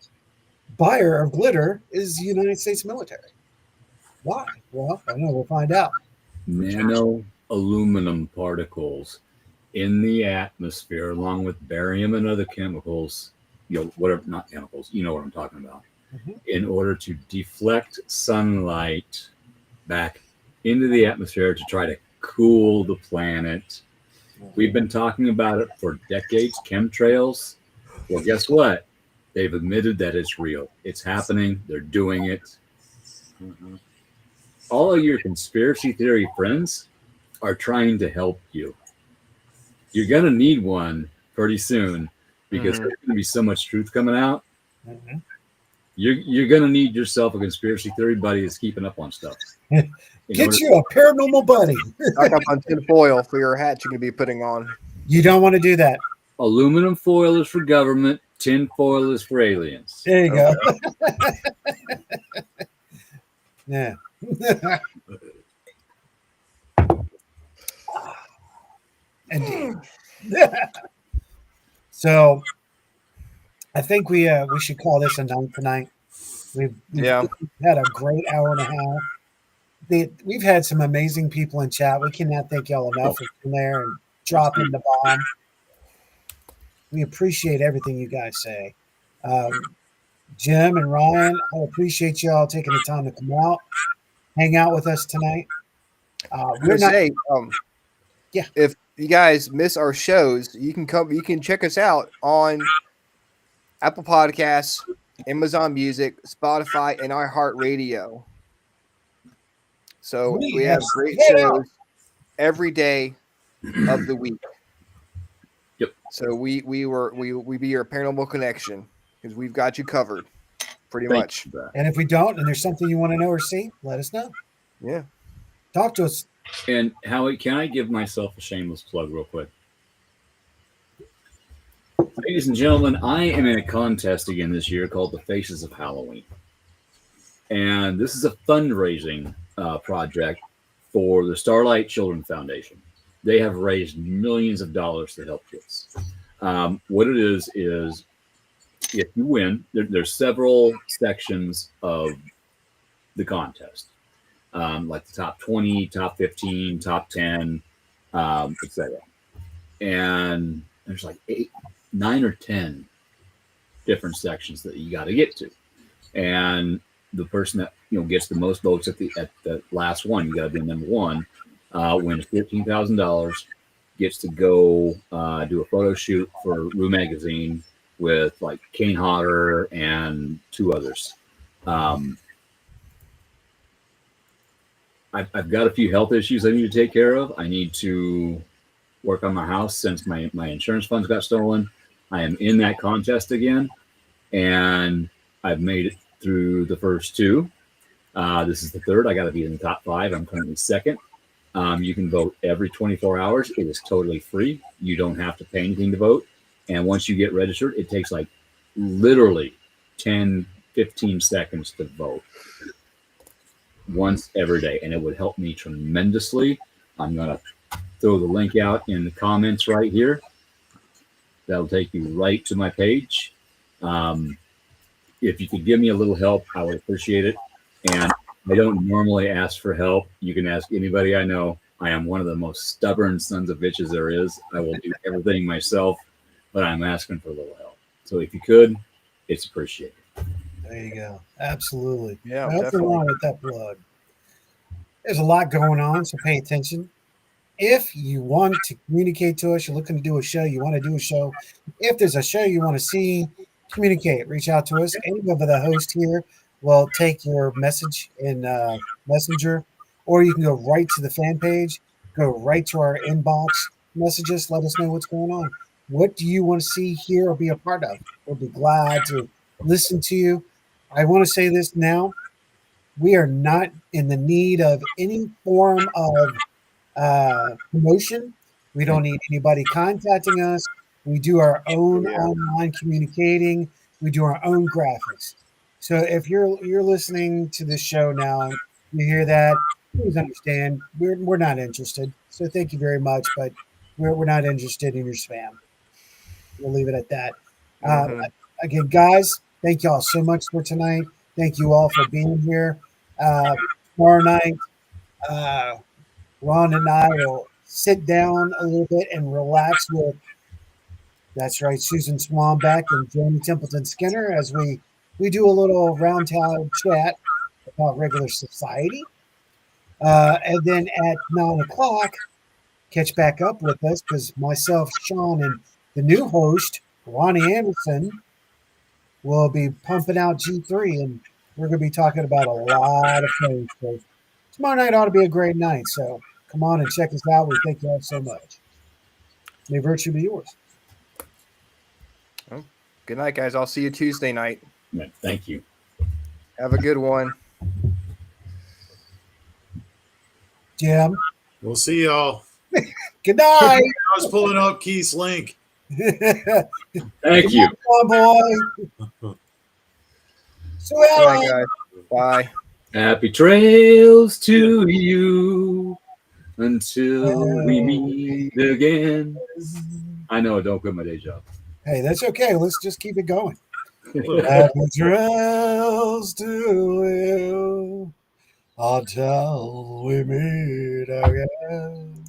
S8: buyer of glitter is the United States military. Why? Well, I don't know. We'll find out.
S10: Nano aluminum particles in the atmosphere, along with barium and other chemicals, whatever, not chemicals, you know what I'm talking about, in order to deflect sunlight back into the atmosphere to try to cool the planet. We've been talking about it for decades, chemtrails. Well, guess what? They've admitted that it's real. It's happening. They're doing it. All of your conspiracy theory friends are trying to help you. You're going to need one pretty soon because there's going to be so much truth coming out. You're going to need yourself a conspiracy theory buddy that's keeping up on stuff.
S8: Get you a paranormal buddy.
S9: Stock up on tin foil for your hat you're going to be putting on.
S8: You don't want to do that.
S10: Aluminum foil is for government. Tin foil is for aliens.
S8: There you go. Yeah. Indeed. So I think we should call this a night tonight. We've had a great hour and a half. We've had some amazing people in chat. We cannot thank y'all enough for being there and dropping the bomb. We appreciate everything you guys say. Jim and Ryan, I appreciate y'all taking the time to come out, hang out with us tonight.
S9: If you guys miss our shows, you can check us out on Apple Podcasts, Amazon Music, Spotify, and iHeartRadio. So we have great shows every day of the week.
S10: Yep.
S9: So we be your paranormal connection because we've got you covered pretty much.
S8: And if we don't, and there's something you want to know or see, let us know.
S9: Yeah.
S8: Talk to us.
S10: And Howie, can I give myself a shameless plug real quick? Ladies and gentlemen, I am in a contest again this year called the Faces of Halloween. And this is a fundraising project for the Starlight Children Foundation. They have raised millions of dollars to help kids. What it is if you win, there's several sections of the contest, like the top 20, top 15, top 10, etc. And There's like 8, 9, or 10 different sections that you got to get to, and the person that gets the most votes at the last one, you got to be number one, wins $15,000, gets to go do a photo shoot for Rue Magazine with like Kane Hodder and 2 others. I've got a few health issues I need to take care of. I need to work on my house since my insurance funds got stolen. I am in that contest again, and I've made it through the first 2. This is the third. I got to be in the top 5. I'm currently second. You can vote every 24 hours. It is totally free. You don't have to pay anything to vote. And once you get registered, it takes like literally 10, 15 seconds to vote once every day. And it would help me tremendously. I'm going to throw the link out in the comments right here. That'll take you right to my page. If you could give me a little help, I would appreciate it. And I don't normally ask for help. You can ask anybody I know. I am one of the most stubborn sons of bitches there is. I will do everything myself, but I'm asking for a little help. So if you could, it's appreciated.
S8: There you go. Absolutely.
S9: Yeah,
S8: Nothing
S9: definitely.
S8: wrong with that plug. There's a lot going on, so pay attention. If you want to communicate to us, you're looking to do a show, you want to do a show, if there's a show you want to see, communicate, reach out to us. Any of the hosts here will take your message in Messenger, or you can go right to the fan page, go right to our inbox messages, let us know what's going on. What do you want to see, hear, or be a part of? We'll be glad to listen to you. I want to say this now. We are not in the need of any form of promotion. We don't need anybody contacting us. We do our own online communicating. We do our own graphics. So if you're listening to this show now, you hear that, please understand we're not interested. So thank you very much, but we're not interested in your spam. We'll leave it at that. Again, guys, thank you all so much for tonight. Thank you all for being here. Tomorrow night, Ron and I will sit down a little bit and relax with, that's right, Susan Swanbeck and Jamie Templeton Skinner as we do a little roundtable chat about regular society. And then at 9 o'clock, catch back up with us because myself, Sean, and the new host, Ronnie Anderson, will be pumping out G3, and we're going to be talking about a lot of things. So tomorrow night ought to be a great night. So come on and check us out. We thank you all so much. May virtue be yours.
S9: Well, good night, guys. I'll see you Tuesday night.
S10: Yeah, thank you.
S9: Have a good one.
S8: Jim.
S7: We'll see y'all.
S8: Good night.
S7: I was pulling up Keith's link.
S10: Thank you.
S8: Come on, boy.
S9: Good night, guys. Bye.
S10: Happy trails to you until we meet again. I know, don't quit my day job.
S8: Hey, that's okay. Let's just keep it going. Happy trails to you until we meet again.